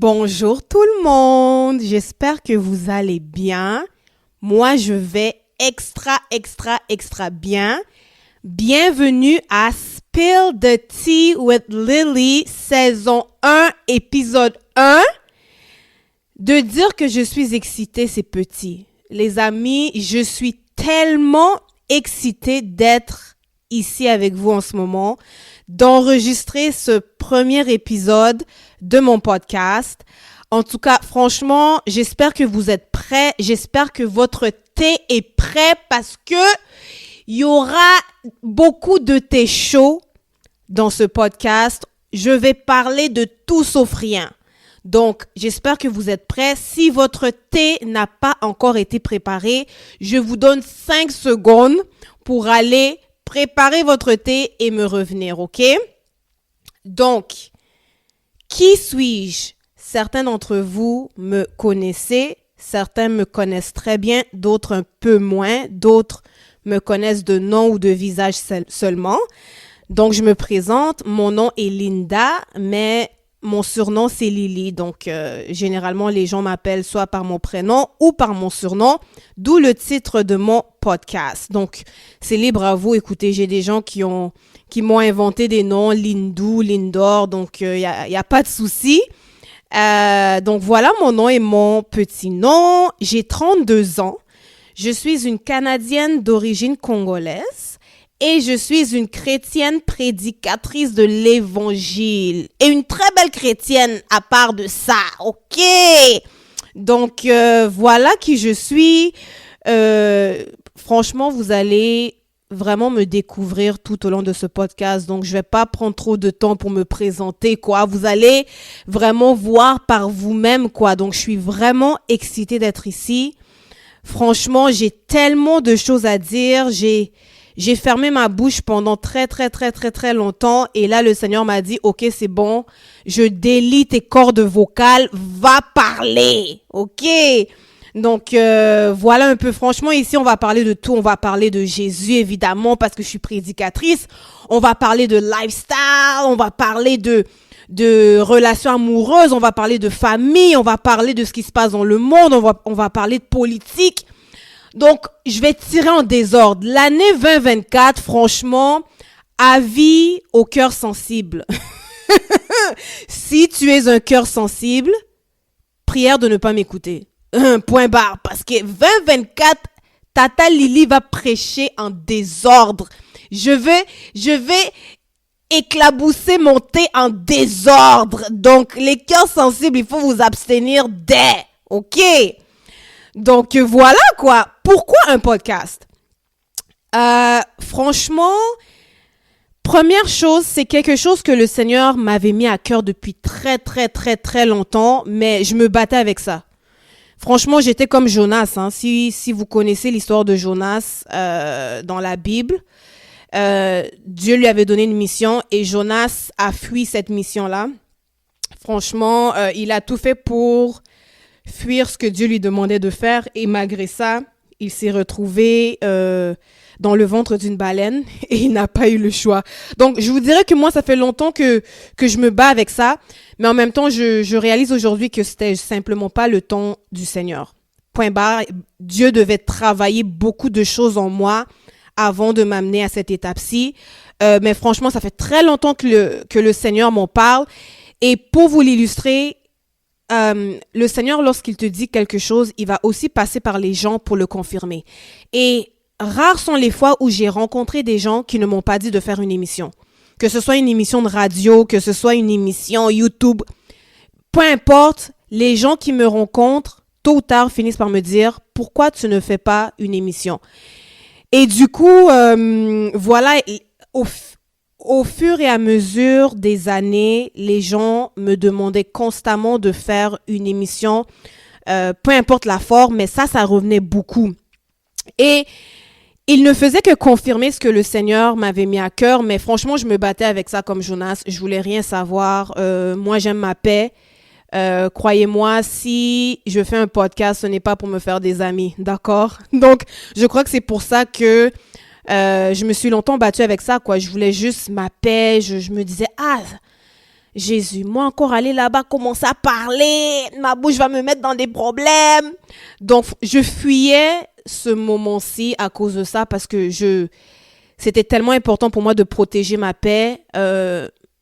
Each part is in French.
Bonjour tout le monde, j'espère que vous allez bien. Moi, je vais extra bien. Bienvenue à Spill the Tea with Lily, saison 1, épisode 1. De dire que je suis excitée, c'est petit. Les amis, je suis tellement excitée d'être ici avec vous en ce moment, d'enregistrer ce premier épisode de mon podcast. En tout cas, franchement, j'espère que vous êtes prêts. J'espère que votre thé est prêt parce que il y aura beaucoup de thé chaud dans ce podcast. Je vais parler de tout sauf rien. Donc, j'espère que vous êtes prêts. Si votre thé n'a pas encore été préparé, je vous donne 5 secondes pour aller préparer votre thé et me revenir, ok? Donc, qui suis-je? Certains d'entre vous me connaissez, certains me connaissent très bien, d'autres un peu moins, d'autres me connaissent de nom ou de visage seulement. Donc, je me présente, mon nom est Linda, mais mon surnom, c'est Lily. Donc, généralement, les gens m'appellent soit par mon prénom ou par mon surnom, d'où le titre de mon podcast. Donc, c'est libre à vous. Écoutez, j'ai des gens qui m'ont inventé des noms, Lindou, Lindor, donc il y a pas de souci. Donc, voilà mon nom et mon petit nom. J'ai 32 ans. Je suis une Canadienne d'origine congolaise. Et je suis une chrétienne prédicatrice de l'Évangile. Et une très belle chrétienne à part de ça, ok? Donc, voilà qui je suis. Franchement, vous allez vraiment me découvrir tout au long de ce podcast. Donc, je vais pas prendre trop de temps pour me présenter, quoi. Vous allez vraiment voir par vous-même, quoi. Donc, je suis vraiment excitée d'être ici. Franchement, j'ai tellement de choses à dire. J'ai fermé ma bouche pendant très longtemps et là, le Seigneur m'a dit, OK, c'est bon, je délie tes cordes vocales, va parler, OK? Donc, voilà un peu, franchement, ici, on va parler de tout. On va parler de Jésus, évidemment, parce que je suis prédicatrice. On va parler de lifestyle, on va parler de relations amoureuses, on va parler de famille, on va parler de ce qui se passe dans le monde, on va parler de politique. Donc, je vais tirer en désordre. L'année 2024, franchement, avis au cœur sensible. Si tu es un cœur sensible, prière de ne pas m'écouter. Point barre. Parce que 2024, Tata Lily va prêcher en désordre. Je vais éclabousser mon thé en désordre. Donc, les cœurs sensibles, il faut vous abstenir dès. OK? Donc, voilà quoi. Pourquoi un podcast? Franchement, première chose, c'est quelque chose que le Seigneur m'avait mis à cœur depuis très longtemps, mais je me battais avec ça. Franchement, j'étais comme Jonas. Hein. Si vous connaissez l'histoire de Jonas dans la Bible, Dieu lui avait donné une mission et Jonas a fui cette mission-là. Franchement, il a tout fait pour fuir ce que Dieu lui demandait de faire et malgré ça, il s'est retrouvé dans le ventre d'une baleine et il n'a pas eu le choix. Donc, je vous dirais que moi, ça fait longtemps que je me bats avec ça, mais en même temps, je réalise aujourd'hui que c'était simplement pas le temps du Seigneur. Point barre, Dieu devait travailler beaucoup de choses en moi avant de m'amener à cette étape-ci. Mais franchement, ça fait très longtemps que le Seigneur m'en parle. Et pour vous l'illustrer, le Seigneur, lorsqu'il te dit quelque chose, il va aussi passer par les gens pour le confirmer. Et rares sont les fois où j'ai rencontré des gens qui ne m'ont pas dit de faire une émission. Que ce soit une émission de radio, que ce soit une émission YouTube, peu importe, les gens qui me rencontrent, tôt ou tard, finissent par me dire « Pourquoi tu ne fais pas une émission ?» Et du coup, voilà, au fur et à mesure des années, les gens me demandaient constamment de faire une émission, peu importe la forme, mais ça revenait beaucoup. Et il ne faisait que confirmer ce que le Seigneur m'avait mis à cœur, mais franchement, je me battais avec ça comme Jonas. Je voulais rien savoir. Moi, j'aime ma paix. Croyez-moi, si je fais un podcast, ce n'est pas pour me faire des amis, d'accord? Donc, je crois que c'est pour ça que je me suis longtemps battue avec ça, quoi. Je voulais juste ma paix. Je me disais, Jésus, moi encore aller là-bas, commencer à parler, ma bouche va me mettre dans des problèmes. Donc, je fuyais ce moment-ci à cause de ça parce que c'était tellement important pour moi de protéger ma paix.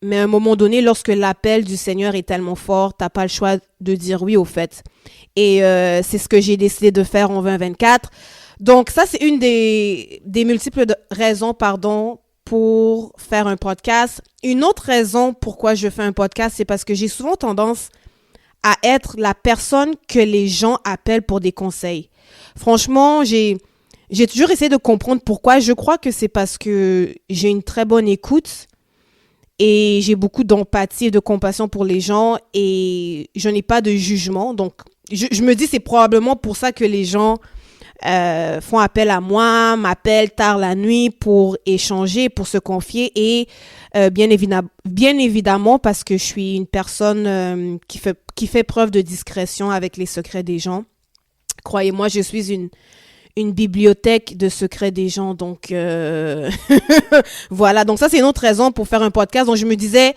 Mais à un moment donné, lorsque l'appel du Seigneur est tellement fort, t'as pas le choix de dire oui au fait. Et c'est ce que j'ai décidé de faire en 2024. Donc ça, c'est une des multiples raisons, pour faire un podcast. Une autre raison pourquoi je fais un podcast, c'est parce que j'ai souvent tendance à être la personne que les gens appellent pour des conseils. Franchement, j'ai toujours essayé de comprendre pourquoi. Je crois que c'est parce que j'ai une très bonne écoute et j'ai beaucoup d'empathie et de compassion pour les gens et je n'ai pas de jugement. Donc, je me dis c'est probablement pour ça que les gens font appel à moi, m'appellent tard la nuit pour échanger, pour se confier et bien évidemment parce que je suis une personne qui fait preuve de discrétion avec les secrets des gens. Croyez-moi, je suis une bibliothèque de secrets des gens. Donc, voilà. Donc, ça, c'est une autre raison pour faire un podcast. Donc, je me disais,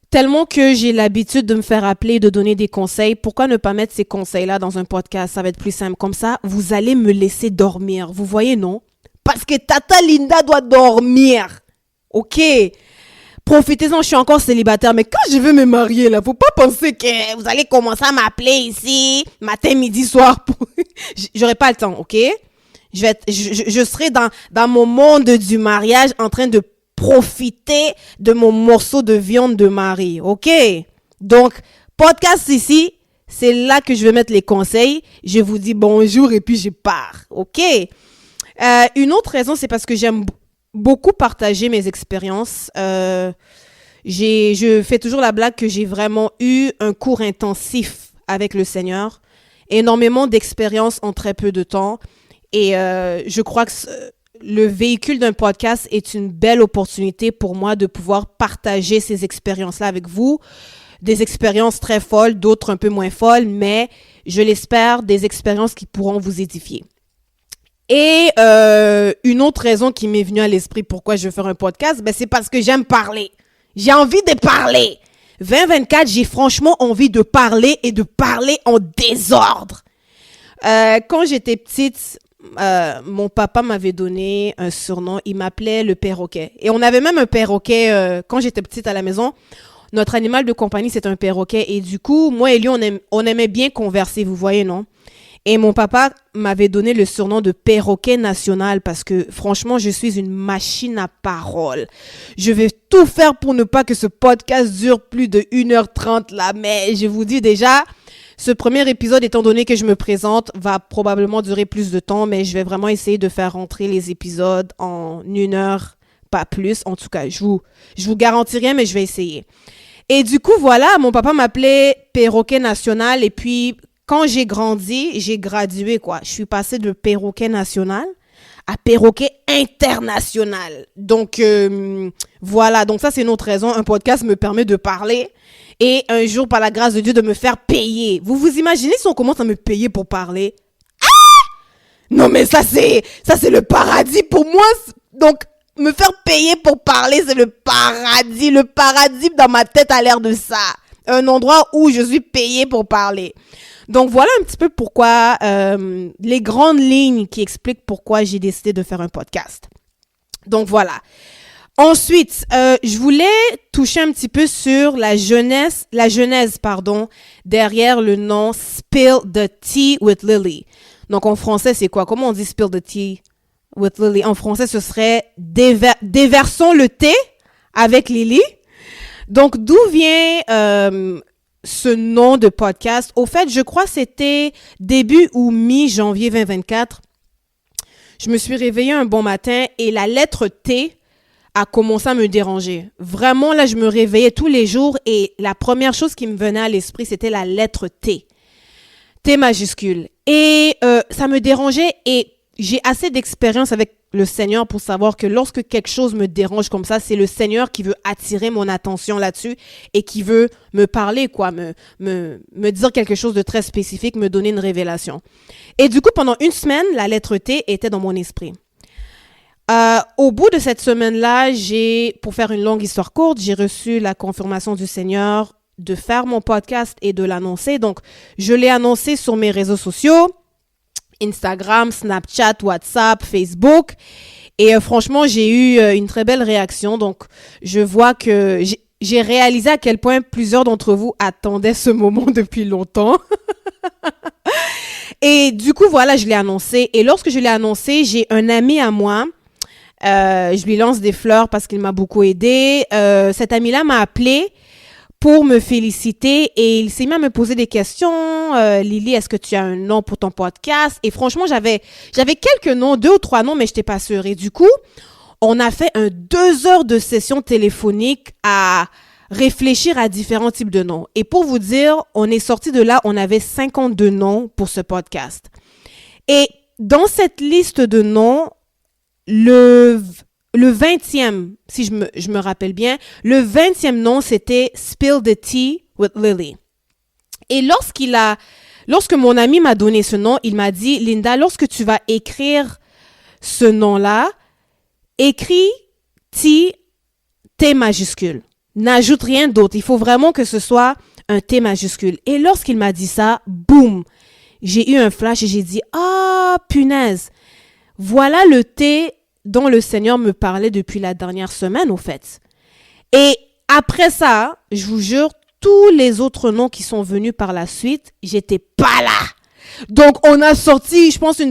tellement que j'ai l'habitude de me faire appeler, de donner des conseils, pourquoi ne pas mettre ces conseils-là dans un podcast? Ça va être plus simple. Comme ça, vous allez me laisser dormir. Vous voyez, non? Parce que Tata Linda doit dormir. OK? Profitez-en, je suis encore célibataire, mais quand je vais me marier, là, faut pas penser que vous allez commencer à m'appeler ici, matin, midi, soir. J'aurai pas le temps, OK? Je serai dans mon monde du mariage en train de profiter de mon morceau de viande de mari, OK? Donc, podcast ici, c'est là que je vais mettre les conseils. Je vous dis bonjour et puis je pars, OK? Une autre raison, c'est parce que j'aime beaucoup partager mes expériences. Je fais toujours la blague que j'ai vraiment eu un cours intensif avec le Seigneur. Énormément d'expériences en très peu de temps. Et je crois que le véhicule d'un podcast est une belle opportunité pour moi de pouvoir partager ces expériences-là avec vous. Des expériences très folles, d'autres un peu moins folles, mais je l'espère, des expériences qui pourront vous édifier. Et une autre raison qui m'est venue à l'esprit pourquoi je veux faire un podcast, c'est parce que j'aime parler. J'ai envie de parler. 2024, j'ai franchement envie de parler et de parler en désordre. Quand j'étais petite, mon papa m'avait donné un surnom. Il m'appelait le perroquet. Et on avait même un perroquet quand j'étais petite à la maison. Notre animal de compagnie, c'est un perroquet. Et du coup, moi et lui, on aimait bien converser, vous voyez, non? Et mon papa m'avait donné le surnom de perroquet national parce que franchement, je suis une machine à parole. Je vais tout faire pour ne pas que ce podcast dure plus de 1h30 là. Mais je vous dis déjà, ce premier épisode, étant donné que je me présente, va probablement durer plus de temps. Mais je vais vraiment essayer de faire rentrer les épisodes en 1 heure, pas plus. En tout cas, je vous garantis rien, mais je vais essayer. Et du coup, voilà, mon papa m'appelait perroquet national et puis... Quand j'ai grandi, j'ai gradué, quoi. Je suis passée de perroquet national à perroquet international. Donc, voilà. Donc, ça, c'est une autre raison. Un podcast me permet de parler et un jour, par la grâce de Dieu, de me faire payer. Vous vous imaginez si on commence à me payer pour parler? Ah! Non, mais ça, c'est le paradis pour moi. Donc, me faire payer pour parler, c'est le paradis. Le paradis dans ma tête a l'air de ça. Un endroit où je suis payée pour parler. Donc, voilà un petit peu pourquoi, les grandes lignes qui expliquent pourquoi j'ai décidé de faire un podcast. Donc, voilà. Ensuite, je voulais toucher un petit peu sur la genèse, derrière le nom Spill the Tea with Lily. Donc, en français, c'est quoi? Comment on dit Spill the Tea with Lily? En français, ce serait déversons le thé avec Lily. Donc, d'où vient ce nom de podcast? Au fait, je crois que c'était début ou mi-janvier 2024. Je me suis réveillée un bon matin et la lettre T a commencé à me déranger. Vraiment, là, je me réveillais tous les jours et la première chose qui me venait à l'esprit, c'était la lettre T. T majuscule. Et ça me dérangeait et j'ai assez d'expérience avec le Seigneur pour savoir que lorsque quelque chose me dérange comme ça, c'est le Seigneur qui veut attirer mon attention là-dessus et qui veut me parler, quoi, me dire quelque chose de très spécifique, me donner une révélation. Et du coup, pendant une semaine, la lettre T était dans mon esprit. Au bout de cette semaine-là, pour faire une longue histoire courte, j'ai reçu la confirmation du Seigneur de faire mon podcast et de l'annoncer. Donc, je l'ai annoncé sur mes réseaux sociaux, Instagram, Snapchat, WhatsApp, Facebook. Et franchement, j'ai eu une très belle réaction. Donc, je vois que j'ai réalisé à quel point plusieurs d'entre vous attendaient ce moment depuis longtemps. Et du coup, voilà, je l'ai annoncé. Et lorsque je l'ai annoncé, j'ai un ami à moi. Je lui lance des fleurs parce qu'il m'a beaucoup aidé. Cet ami-là m'a appelé pour me féliciter et il s'est mis à me poser des questions. Lily, est-ce que tu as un nom pour ton podcast? Et franchement, j'avais quelques noms, 2 ou 3 noms, mais je n'étais pas sûre. Et du coup, on a fait 2 heures de session téléphonique à réfléchir à différents types de noms. Et pour vous dire, on est sorti de là, on avait 52 noms pour ce podcast. Et dans cette liste de noms, le 20e, si je me rappelle bien, le 20e nom, c'était Spill the Tea with Lily. Et lorsque mon ami m'a donné ce nom, il m'a dit, Linda, lorsque tu vas écrire ce nom-là, écris T majuscule. N'ajoute rien d'autre. Il faut vraiment que ce soit un T majuscule. Et lorsqu'il m'a dit ça, boum, j'ai eu un flash et j'ai dit, punaise, voilà le T dont le Seigneur me parlait depuis la dernière semaine, au fait. Et après ça, je vous jure, tous les autres noms qui sont venus par la suite, j'étais pas là. Donc, on a sorti, je pense,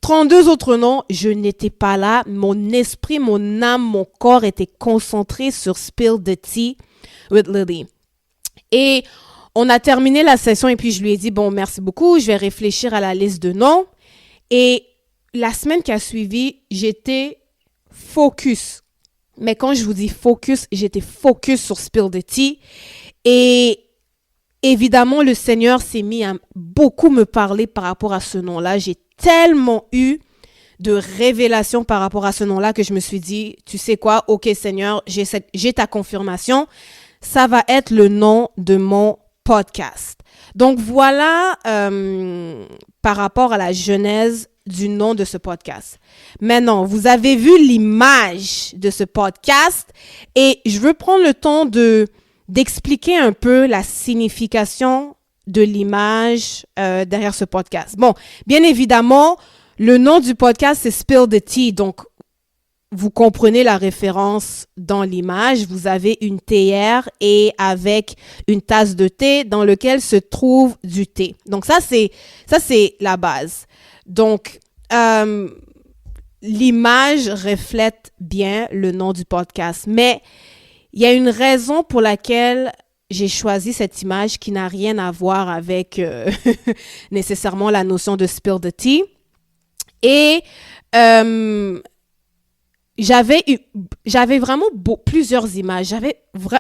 32 autres noms. Je n'étais pas là. Mon esprit, mon âme, mon corps étaient concentrés sur Spill the Tea with Lily. Et on a terminé la session et puis je lui ai dit, bon, merci beaucoup, je vais réfléchir à la liste de noms. Et la semaine qui a suivi, j'étais focus. Mais quand je vous dis focus, j'étais focus sur Spill the Tea. Et évidemment, le Seigneur s'est mis à beaucoup me parler par rapport à ce nom-là. J'ai tellement eu de révélations par rapport à ce nom-là que je me suis dit, tu sais quoi, ok Seigneur, j'ai ta confirmation. Ça va être le nom de mon podcast. Donc voilà par rapport à la genèse du nom de ce podcast. Maintenant, vous avez vu l'image de ce podcast et je veux prendre le temps d'expliquer un peu la signification de l'image derrière ce podcast. Bon, bien évidemment, le nom du podcast, c'est Spill the Tea. Donc, vous comprenez la référence dans l'image. Vous avez une théière et avec une tasse de thé dans lequel se trouve du thé. Donc, ça, c'est la base. Donc, l'image reflète bien le nom du podcast. Mais il y a une raison pour laquelle j'ai choisi cette image qui n'a rien à voir avec nécessairement la notion de Spill the Tea. Et j'avais vraiment plusieurs images.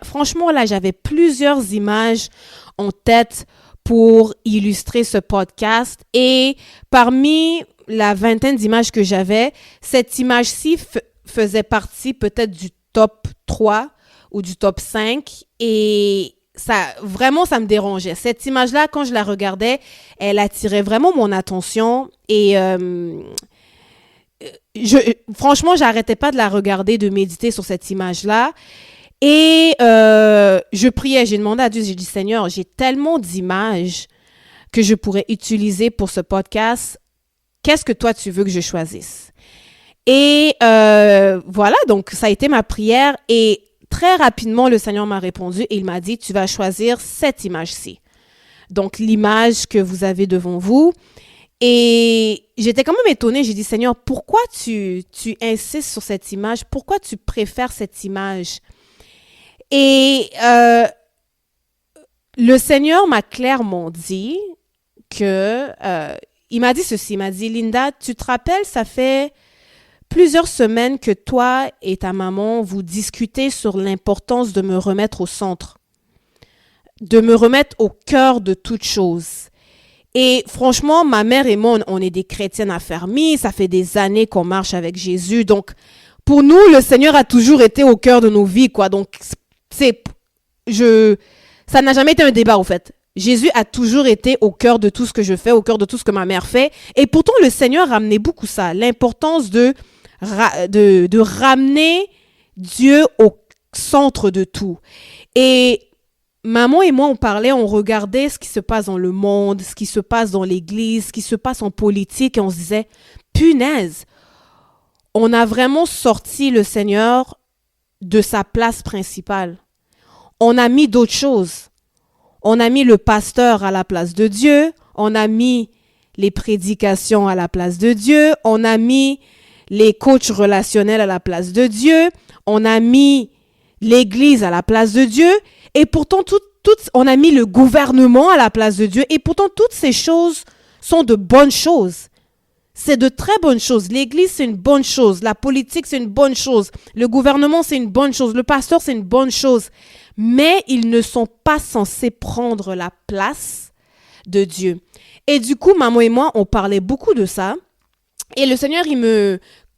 Franchement, là, j'avais plusieurs images en tête pour illustrer ce podcast. Et parmi la vingtaine d'images que j'avais, cette image-ci faisait partie peut-être du top 3 ou du top 5. Et ça me dérangeait. Cette image-là, quand je la regardais, elle attirait vraiment mon attention. Et franchement, j'arrêtais pas de la regarder, de méditer sur cette image-là. Et je priais, j'ai demandé à Dieu, j'ai dit, Seigneur, j'ai tellement d'images que je pourrais utiliser pour ce podcast. Qu'est-ce que toi, tu veux que je choisisse? Et voilà, donc ça a été ma prière. Et très rapidement, le Seigneur m'a répondu et il m'a dit, tu vas choisir cette image-ci. Donc, l'image que vous avez devant vous. Et j'étais quand même étonnée. J'ai dit, Seigneur, pourquoi tu insistes sur cette image? Pourquoi tu préfères cette image? Et le Seigneur m'a clairement dit que, il m'a dit ceci, il m'a dit, Linda, tu te rappelles, ça fait plusieurs semaines que toi et ta maman, vous discutez sur l'importance de me remettre au centre, de me remettre au cœur de toute chose. Et franchement, ma mère et moi, on est des chrétiennes affermies, ça fait des années qu'on marche avec Jésus. Donc, pour nous, le Seigneur a toujours été au cœur de nos vies, quoi. Donc, ça n'a jamais été un débat, au fait. Jésus a toujours été au cœur de tout ce que je fais, au cœur de tout ce que ma mère fait. Et pourtant, le Seigneur a amené beaucoup ça, l'importance de de ramener Dieu au centre de tout. Et maman et moi, on regardait ce qui se passe dans le monde, ce qui se passe dans l'église, ce qui se passe en politique, et on se disait, punaise, on a vraiment sorti le Seigneur de sa place principale. On a mis d'autres choses. On a mis le pasteur à la place de Dieu, on a mis les prédications à la place de Dieu, on a mis les coachs relationnels à la place de Dieu, on a mis l'église à la place de Dieu, et pourtant on a mis le gouvernement à la place de Dieu, et pourtant toutes ces choses sont de bonnes choses. C'est de très bonnes choses. L'église, c'est une bonne chose. La politique, c'est une bonne chose. Le gouvernement, c'est une bonne chose. Le pasteur, c'est une bonne chose. Mais ils ne sont pas censés prendre la place de Dieu. Et du coup, maman et moi, on parlait beaucoup de ça. Et le Seigneur,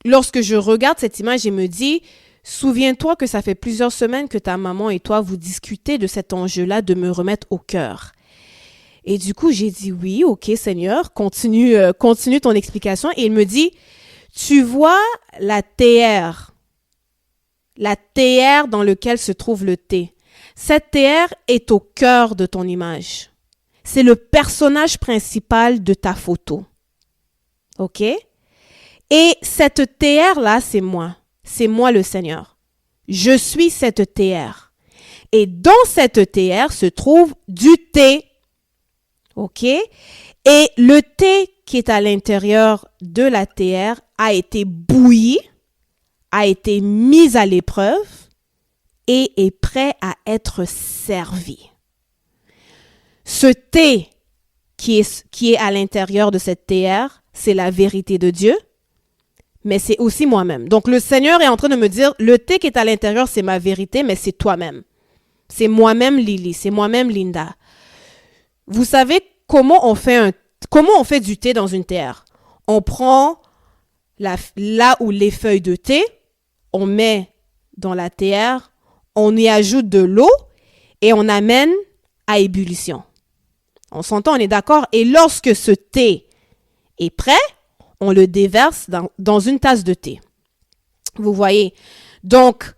lorsque je regarde cette image, il me dit, souviens-toi que ça fait plusieurs semaines que ta maman et toi, vous discutez de cet enjeu-là de me remettre au cœur. Et du coup, j'ai dit, oui, ok, Seigneur, continue ton explication. Et il me dit, tu vois la théière dans laquelle se trouve le thé. Cette théière est au cœur de ton image. C'est le personnage principal de ta photo. OK? Et cette théière-là, c'est moi. C'est moi le Seigneur. Je suis cette théière. Et dans cette théière se trouve du thé. OK? Et le thé qui est à l'intérieur de la théière a été bouilli, a été mis à l'épreuve et est prêt à être servi. Ce thé qui est à l'intérieur de cette théière, c'est la vérité de Dieu, mais c'est aussi moi-même. Donc le Seigneur est en train de me dire, le thé qui est à l'intérieur, c'est ma vérité, mais c'est toi-même. C'est moi-même Lily, c'est moi-même Linda. Vous savez comment on fait du thé dans une théière? On prend là où les feuilles de thé, on met dans la théière, on y ajoute de l'eau et on amène à ébullition. On s'entend, on est d'accord? Et lorsque ce thé est prêt, on le déverse dans une tasse de thé. Vous voyez? Donc,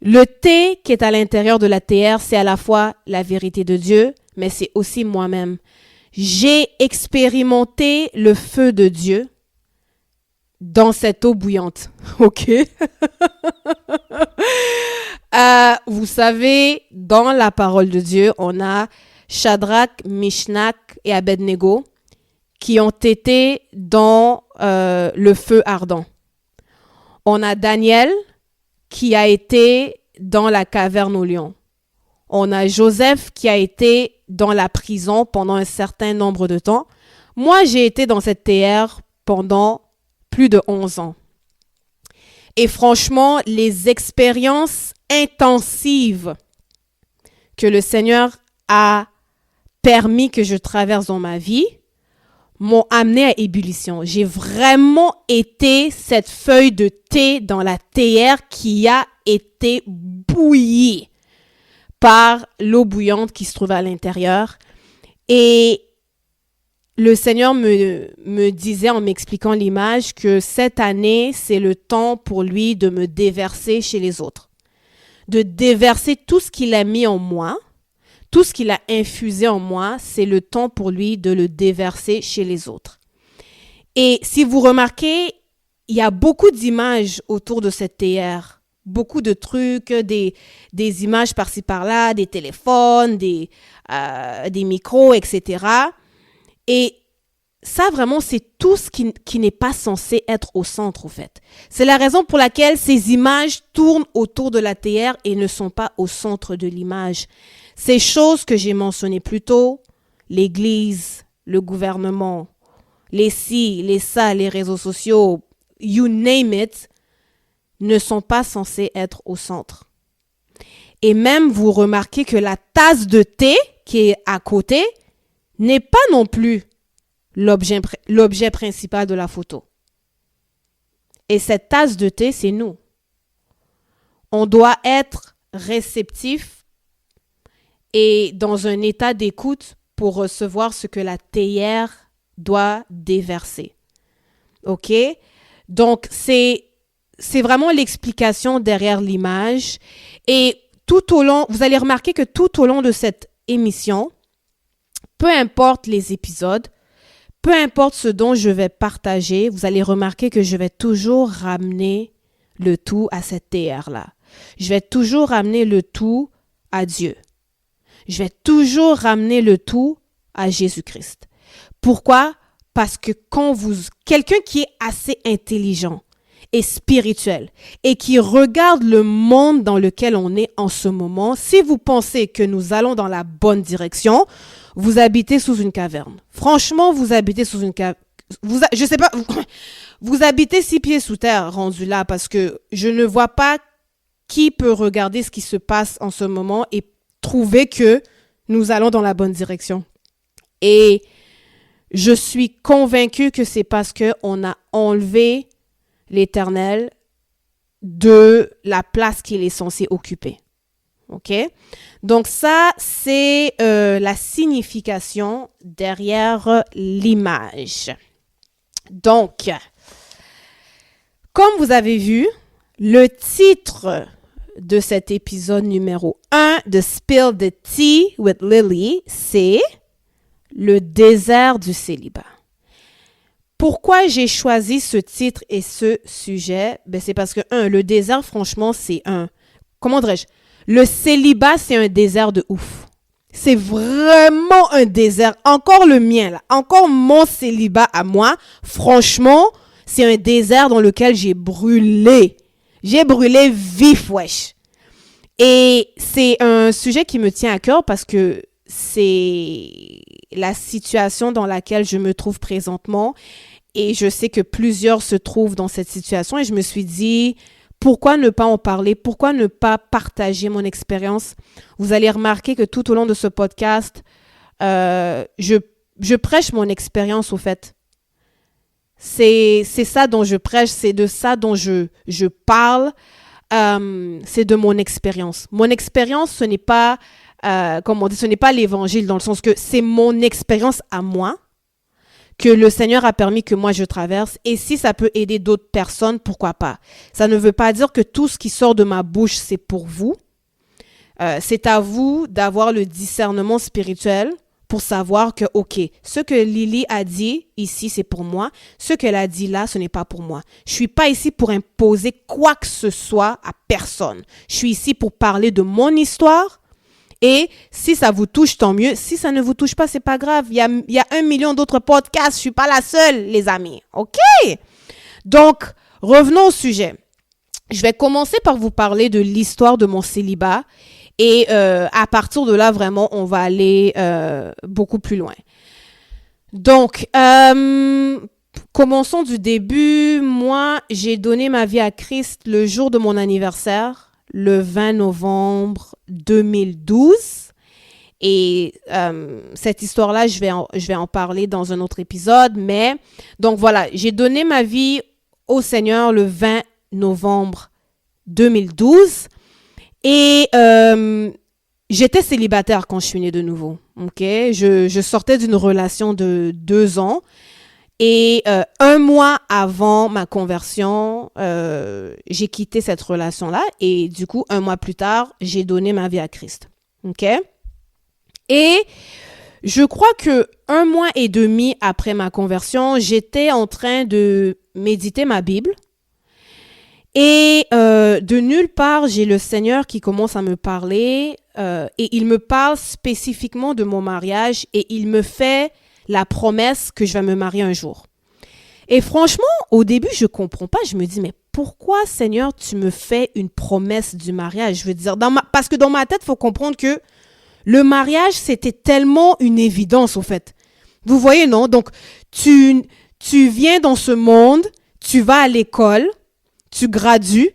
le thé qui est à l'intérieur de la théière, c'est à la fois la vérité de Dieu, mais c'est aussi moi-même. J'ai expérimenté le feu de Dieu dans cette eau bouillante. OK? Vous savez, dans la parole de Dieu, on a Shadrach, Meshach et Abednego qui ont été dans le feu ardent. On a Daniel qui a été dans la caverne au lion. On a Joseph qui a été dans la prison pendant un certain nombre de temps. Moi, j'ai été dans cette théière pendant plus de 11 ans. Et franchement, les expériences intensives que le Seigneur a permis que je traverse dans ma vie m'ont amené à ébullition. J'ai vraiment été cette feuille de thé dans la théière qui a été bouillie par l'eau bouillante qui se trouve à l'intérieur. Et le Seigneur me disait en m'expliquant l'image que cette année, c'est le temps pour lui de me déverser chez les autres. De déverser tout ce qu'il a mis en moi, tout ce qu'il a infusé en moi, c'est le temps pour lui de le déverser chez les autres. Et si vous remarquez, il y a beaucoup d'images autour de cette théière. Beaucoup de trucs, des images par-ci par-là, des téléphones, des micros, etc. Et ça, vraiment, c'est tout ce qui n'est pas censé être au centre, au fait. C'est la raison pour laquelle ces images tournent autour de la théière et ne sont pas au centre de l'image. Ces choses que j'ai mentionnées plus tôt, l'église, le gouvernement, les ci, les ça, les réseaux sociaux, you name it, ne sont pas censés être au centre. Et même, vous remarquez que la tasse de thé qui est à côté n'est pas non plus l'objet principal de la photo. Et cette tasse de thé, c'est nous. On doit être réceptif et dans un état d'écoute pour recevoir ce que la théière doit déverser. OK? Donc, c'est c'est vraiment l'explication derrière l'image. Et tout au long, vous allez remarquer que tout au long de cette émission, peu importe les épisodes, peu importe ce dont je vais partager, vous allez remarquer que je vais toujours ramener le tout à cette terre-là. Je vais toujours ramener le tout à Dieu. Je vais toujours ramener le tout à Jésus-Christ. Pourquoi? Parce que quelqu'un qui est assez intelligent et spirituel et qui regarde le monde dans lequel on est en ce moment, si vous pensez que nous allons dans la bonne direction, vous habitez sous une caverne. Franchement, vous habitez sous une caverne. Je sais pas, vous habitez 6 pieds sous terre rendu là parce que je ne vois pas qui peut regarder ce qui se passe en ce moment et trouver que nous allons dans la bonne direction. Et je suis convaincue que c'est parce qu'on a enlevé l'Éternel de la place qu'il est censé occuper. OK? Donc ça, c'est la signification derrière l'image. Donc, comme vous avez vu, le titre de cet épisode numéro 1 de Spill the Tea with Lily, c'est le désert du célibat. Pourquoi j'ai choisi ce titre et ce sujet? C'est parce que, le désert, franchement, comment dirais-je? Le célibat, c'est un désert de ouf. C'est vraiment un désert. Encore le mien, là. Encore mon célibat à moi. Franchement, c'est un désert dans lequel j'ai brûlé. J'ai brûlé vif, wesh. Et c'est un sujet qui me tient à cœur parce que c'est la situation dans laquelle je me trouve présentement. Et je sais que plusieurs se trouvent dans cette situation. Et je me suis dit, pourquoi ne pas en parler? Pourquoi ne pas partager mon expérience? Vous allez remarquer que tout au long de ce podcast, je prêche mon expérience, au fait. C'est ça dont je prêche, c'est de ça dont je parle. C'est de mon expérience. Mon expérience, ce n'est pas, ce n'est pas l'évangile, dans le sens que c'est mon expérience à moi que le Seigneur a permis que moi je traverse. Et si ça peut aider d'autres personnes, pourquoi pas? Ça ne veut pas dire que tout ce qui sort de ma bouche, c'est pour vous. C'est à vous d'avoir le discernement spirituel pour savoir que, OK, ce que Lily a dit ici, c'est pour moi. Ce qu'elle a dit là, ce n'est pas pour moi. Je suis pas ici pour imposer quoi que ce soit à personne. Je suis ici pour parler de mon histoire. Et si ça vous touche, tant mieux. Si ça ne vous touche pas, c'est pas grave. Il y a 1 million d'autres podcasts. Je suis pas la seule, les amis. OK? Donc, revenons au sujet. Je vais commencer par vous parler de l'histoire de mon célibat. Et à partir de là, vraiment, on va aller beaucoup plus loin. Donc, commençons du début. Moi, j'ai donné ma vie à Christ le jour de mon anniversaire, le 20 novembre 2012. Et cette histoire-là, je vais en parler dans un autre épisode. Mais, donc voilà, j'ai donné ma vie au Seigneur le 20 novembre 2012. Et j'étais célibataire quand je suis née de nouveau. Ok, je sortais d'une relation de 2 ans. Et 1 mois avant ma conversion, j'ai quitté cette relation-là. Et du coup, 1 mois plus tard, j'ai donné ma vie à Christ. OK? Et je crois que 1 mois et demi après ma conversion, j'étais en train de méditer ma Bible. Et de nulle part, j'ai le Seigneur qui commence à me parler. Et il me parle spécifiquement de mon mariage. Et il me fait la promesse que je vais me marier un jour. Et franchement, au début, je comprends pas. Je me dis, mais pourquoi, Seigneur, tu me fais une promesse du mariage? Je veux dire, parce que dans ma tête, il faut comprendre que le mariage, c'était tellement une évidence, au fait. Vous voyez, non? Donc, tu viens dans ce monde, tu vas à l'école, tu gradues,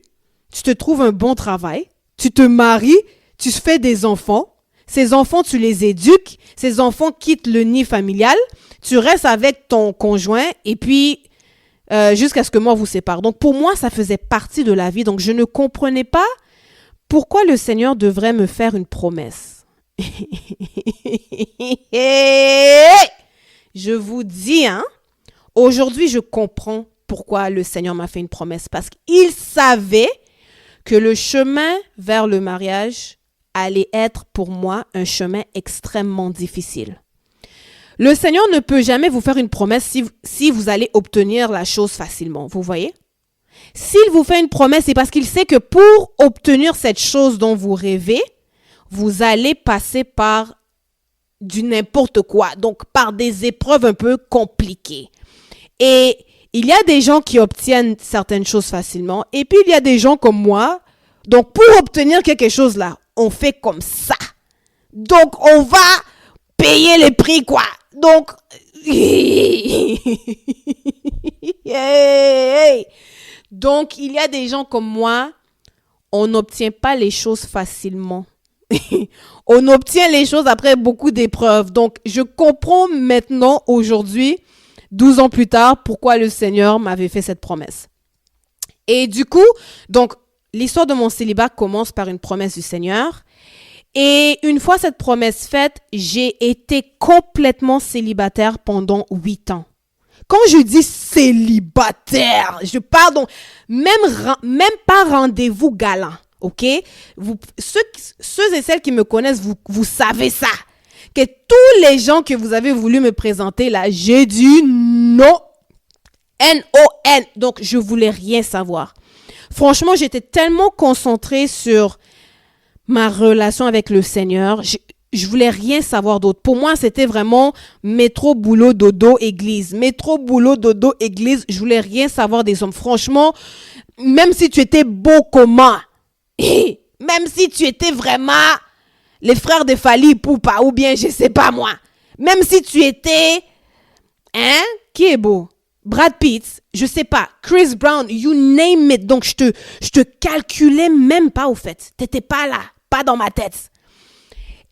tu te trouves un bon travail, tu te maries, tu fais des enfants. Ces enfants, tu les éduques. Ces enfants quittent le nid familial. Tu restes avec ton conjoint et puis jusqu'à ce que moi vous sépare. Donc pour moi, ça faisait partie de la vie. Donc je ne comprenais pas pourquoi le Seigneur devrait me faire une promesse. Je vous dis, aujourd'hui, je comprends pourquoi le Seigneur m'a fait une promesse. Parce qu'il savait que le chemin vers le mariage allait être pour moi un chemin extrêmement difficile. Le Seigneur ne peut jamais vous faire une promesse si vous allez obtenir la chose facilement. Vous voyez? S'il vous fait une promesse, c'est parce qu'il sait que pour obtenir cette chose dont vous rêvez, vous allez passer par du n'importe quoi, donc par des épreuves un peu compliquées. Et il y a des gens qui obtiennent certaines choses facilement, et puis il y a des gens comme moi. Donc pour obtenir quelque chose là, on fait comme ça. Donc on va payer les prix quoi. Donc donc il y a des gens comme moi, on n'obtient pas les choses facilement. On obtient les choses après beaucoup d'épreuves. Donc, je comprends maintenant, aujourd'hui, 12 ans plus tard, pourquoi le Seigneur m'avait fait cette promesse. Et du coup, donc, l'histoire de mon célibat commence par une promesse du Seigneur. Et une fois cette promesse faite, j'ai été complètement célibataire pendant 8 ans. Quand je dis célibataire, je parle donc même pas rendez-vous galant. OK? Ceux et celles qui me connaissent, vous savez ça. Que tous les gens que vous avez voulu me présenter là, j'ai dit non. N-O-N. Donc, je voulais rien savoir. Franchement, j'étais tellement concentrée sur ma relation avec le Seigneur. Je voulais rien savoir d'autre. Pour moi, c'était vraiment métro, boulot, dodo, église. Métro, boulot, dodo, église. Je voulais rien savoir des hommes. Franchement, même si tu étais beau comment, même si tu étais vraiment les frères de Fally Ipupa ou bien je sais pas moi, même si tu étais, qui est beau? Brad Pitt, je sais pas, Chris Brown, you name it. Donc je te calculais même pas au fait. T'étais pas là, pas dans ma tête.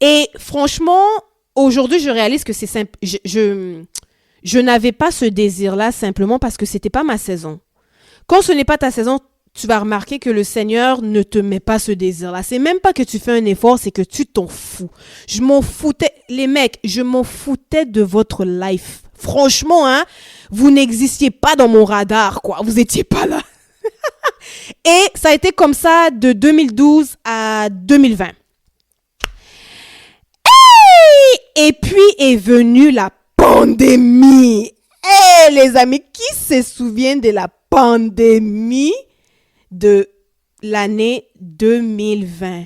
Et franchement, aujourd'hui je réalise que c'est simple. Je n'avais pas ce désir-là simplement parce que c'était pas ma saison. Quand ce n'est pas ta saison, tu vas remarquer que le Seigneur ne te met pas ce désir-là. C'est même pas que tu fais un effort, c'est que tu t'en fous. Je m'en foutais, les mecs, je m'en foutais de votre life. Franchement, vous n'existiez pas dans mon radar, quoi. Vous étiez pas là. Et ça a été comme ça de 2012 à 2020. Et puis est venue la pandémie. Les amis, qui se souviennent de la pandémie de l'année 2020?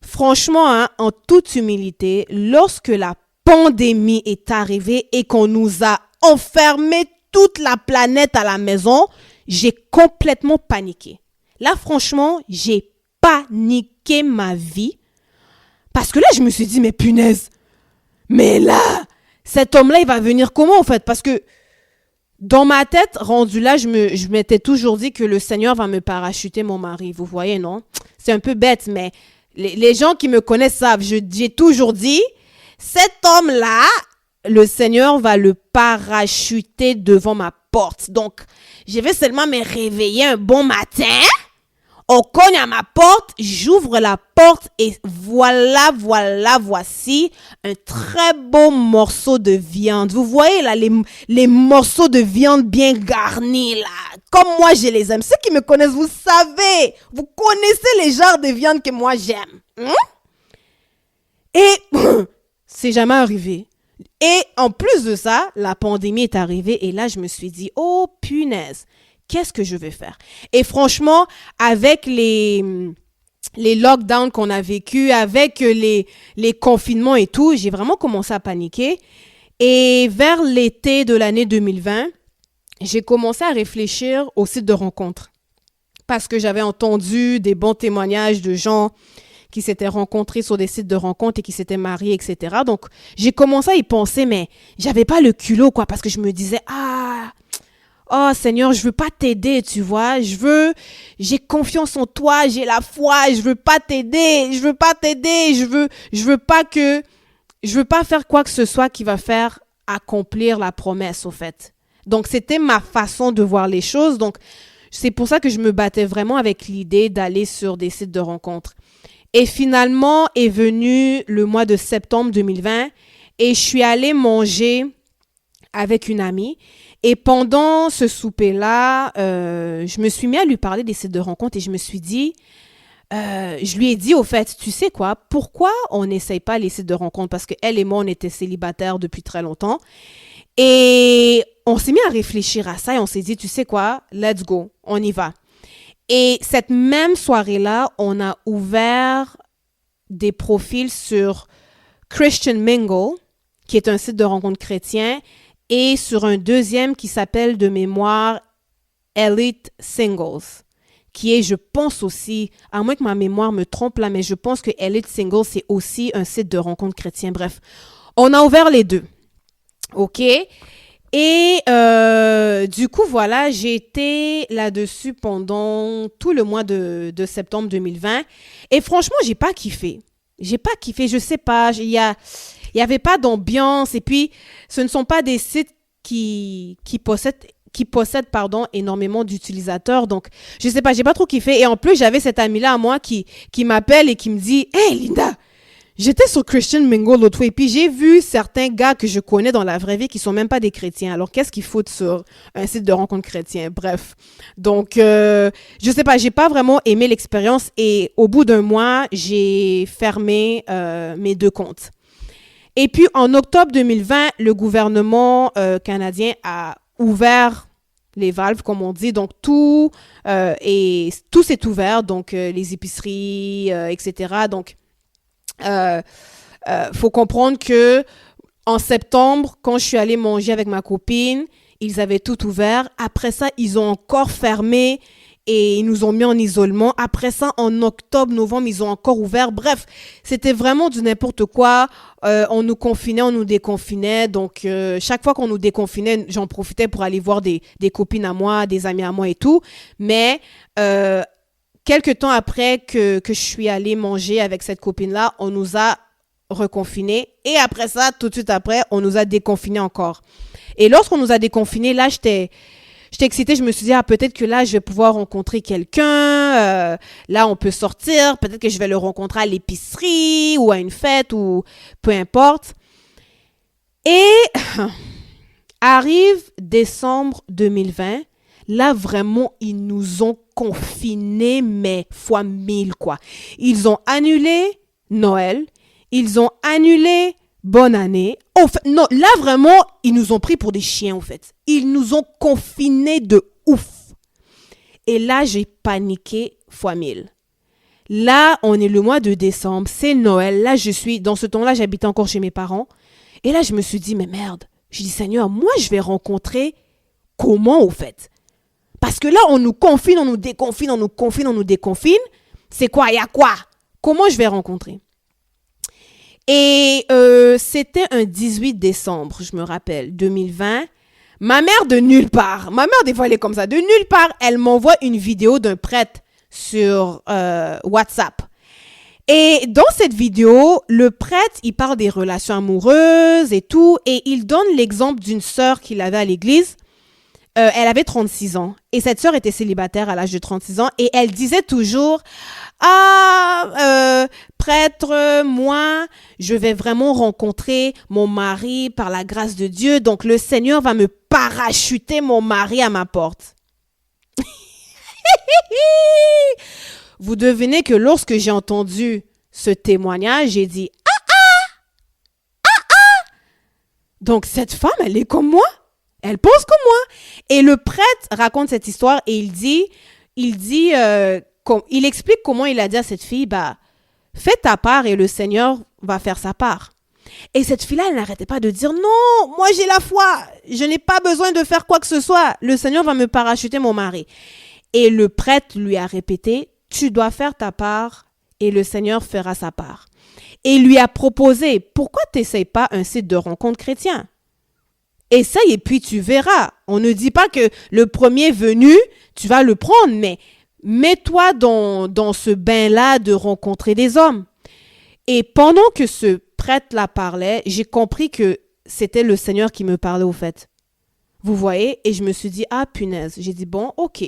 Franchement, en toute humilité, lorsque la pandémie est arrivée et qu'on nous a enfermé toute la planète à la maison, j'ai complètement paniqué. Là, franchement, j'ai paniqué ma vie. Parce que là, je me suis dit, mais punaise, mais là, cet homme-là, il va venir comment en fait? Parce que dans ma tête, rendu là, je m'étais toujours dit que le Seigneur va me parachuter mon mari. Vous voyez, non? C'est un peu bête, mais les gens qui me connaissent savent. J'ai toujours dit, cet homme-là, le Seigneur va le parachuter devant ma porte. Donc, je vais seulement me réveiller un bon matin. On cogne à ma porte, j'ouvre la porte et voici un très beau morceau de viande. Vous voyez là, les morceaux de viande bien garnis là, comme moi je les aime. Ceux qui me connaissent, vous savez, vous connaissez les genres de viande que moi j'aime. Et c'est jamais arrivé. Et en plus de ça, la pandémie est arrivée et là je me suis dit, oh punaise. Qu'est-ce que je vais faire? Et franchement, avec les lockdowns qu'on a vécu, avec les confinements et tout, j'ai vraiment commencé à paniquer. Et vers l'été de l'année 2020, j'ai commencé à réfléchir au site de rencontres. Parce que j'avais entendu des bons témoignages de gens qui s'étaient rencontrés sur des sites de rencontres et qui s'étaient mariés, etc. Donc, j'ai commencé à y penser, mais j'avais pas le culot, quoi, parce que je me disais, oh Seigneur, je veux pas t'aider, tu vois. J'ai confiance en toi, j'ai la foi, je veux pas t'aider, je veux pas faire quoi que ce soit qui va faire accomplir la promesse, au fait. Donc, c'était ma façon de voir les choses. Donc, c'est pour ça que je me battais vraiment avec l'idée d'aller sur des sites de rencontres. Et finalement est venu le mois de septembre 2020 et je suis allée manger avec une amie. Et pendant ce souper-là, je me suis mis à lui parler des sites de rencontres et je me suis dit, je lui ai dit au fait, tu sais quoi, pourquoi on n'essaye pas les sites de rencontres? Parce qu'elle et moi, on était célibataires depuis très longtemps. Et on s'est mis à réfléchir à ça et on s'est dit, tu sais quoi, let's go, on y va. Et cette même soirée-là, on a ouvert des profils sur Christian Mingle, qui est un site de rencontres chrétiens, et sur un deuxième qui s'appelle de mémoire Elite Singles, qui est, je pense aussi, à moins que ma mémoire me trompe là, mais je pense que Elite Singles, c'est aussi un site de rencontres chrétiens. Bref, on a ouvert les deux. OK? Et du coup, voilà, j'ai été là-dessus pendant tout le mois de septembre 2020. Et franchement, j'ai pas kiffé. Je sais pas. Il y avait pas d'ambiance. Et puis, ce ne sont pas des sites qui possèdent énormément d'utilisateurs. Donc, je sais pas, j'ai pas trop kiffé. Et en plus, j'avais cette amie-là à moi qui m'appelle et qui me dit « Hey, Linda! » J'étais sur Christian Mingle l'autre fois et puis j'ai vu certains gars que je connais dans la vraie vie qui sont même pas des chrétiens. Alors, qu'est-ce qu'ils foutent sur un site de rencontre chrétien? Bref. Donc, je sais pas, j'ai pas vraiment aimé l'expérience et au bout d'un mois, j'ai fermé mes deux comptes. Et puis, en octobre 2020, le gouvernement canadien a ouvert les valves, comme on dit. Donc, tout s'est ouvert. Donc, les épiceries, etc. Donc, faut comprendre que en septembre, quand je suis allée manger avec ma copine, ils avaient tout ouvert. Après ça, ils ont encore fermé et ils nous ont mis en isolement. Après ça, en octobre, novembre, ils ont encore ouvert. Bref, c'était vraiment du n'importe quoi. On nous confinait, on nous déconfinait. Donc, chaque fois qu'on nous déconfinait, j'en profitais pour aller voir des copines à moi, des amis à moi et tout. Mais quelques temps après que je suis allée manger avec cette copine-là, on nous a reconfinés. Et après ça, tout de suite après, on nous a déconfinés encore. Et lorsqu'on nous a déconfinés, là, j'étais excitée. Je me suis dit, peut-être que là, je vais pouvoir rencontrer quelqu'un. Là, on peut sortir. Peut-être que je vais le rencontrer à l'épicerie ou à une fête ou peu importe. Et arrive décembre 2020. Là, vraiment, ils nous ont confinés, mais fois 1000, quoi. Ils ont annulé Noël. Ils ont annulé Bonne Année. En fait, non, là, vraiment, ils nous ont pris pour des chiens, en fait. Ils nous ont confinés de ouf. Et là, j'ai paniqué fois 1000. Là, on est le mois de décembre, c'est Noël. Là, dans ce temps-là, j'habitais encore chez mes parents. Et là, je me suis dit, mais merde. Je dis, Seigneur, moi, je vais rencontrer comment, au fait? Parce que là, on nous confine, on nous déconfine, on nous confine, on nous déconfine. C'est quoi? Il y a quoi? Comment je vais rencontrer? Et c'était un 18 décembre, je me rappelle, 2020. Ma mère de nulle part, ma mère des fois elle est comme ça, de nulle part, elle m'envoie une vidéo d'un prêtre sur WhatsApp. Et dans cette vidéo, le prêtre, il parle des relations amoureuses et tout, et il donne l'exemple d'une sœur qu'il avait à l'église. Elle avait 36 ans et cette sœur était célibataire à l'âge de 36 ans et elle disait toujours prêtre, moi je vais vraiment rencontrer mon mari par la grâce de Dieu, donc le Seigneur va me parachuter mon mari à ma porte. Vous devinez que lorsque j'ai entendu ce témoignage, j'ai dit donc cette femme elle est comme moi. Elle pense comme moi. Et le prêtre raconte cette histoire et il explique comment il a dit à cette fille, fais ta part et le Seigneur va faire sa part. Et cette fille-là, elle n'arrêtait pas de dire, non, moi j'ai la foi. Je n'ai pas besoin de faire quoi que ce soit. Le Seigneur va me parachuter mon mari. Et le prêtre lui a répété, tu dois faire ta part et le Seigneur fera sa part. Et il lui a proposé, pourquoi tu n'essayes pas un site de rencontre chrétien? Essaye et puis tu verras. On ne dit pas que le premier venu, tu vas le prendre, mais mets-toi dans ce bain-là de rencontrer des hommes. Et pendant que ce prêtre-là parlait, j'ai compris que c'était le Seigneur qui me parlait au fait. Vous voyez? Et je me suis dit, punaise. J'ai dit, bon, ok.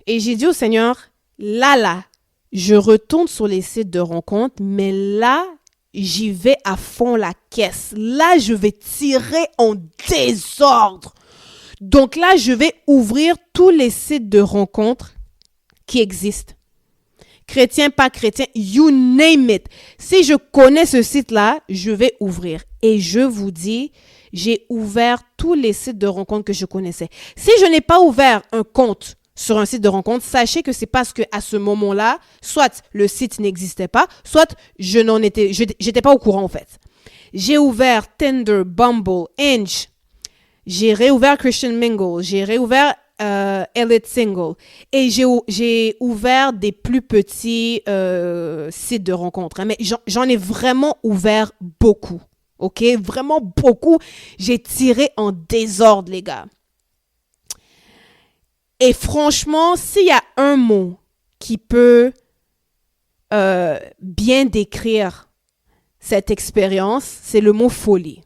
Et j'ai dit au Seigneur, là, je retourne sur les sites de rencontres, mais là, j'y vais à fond la caisse. Là, je vais tirer en désordre. Donc là, je vais ouvrir tous les sites de rencontres qui existent. Chrétien, pas chrétien, you name it. Si je connais ce site-là, je vais ouvrir. Et je vous dis, j'ai ouvert tous les sites de rencontres que je connaissais. Si je n'ai pas ouvert un compte sur un site de rencontre, sachez que c'est parce que à ce moment-là, soit le site n'existait pas, soit j'étais pas au courant en fait. J'ai ouvert Tinder, Bumble, Hinge. J'ai réouvert Christian Mingle. J'ai réouvert Elite Single. Et j'ai ouvert des plus petits sites de rencontres. Hein, mais j'en ai vraiment ouvert beaucoup. OK? Vraiment beaucoup. J'ai tiré en désordre, les gars. Et franchement, s'il y a un mot qui peut bien décrire cette expérience, c'est le mot folie.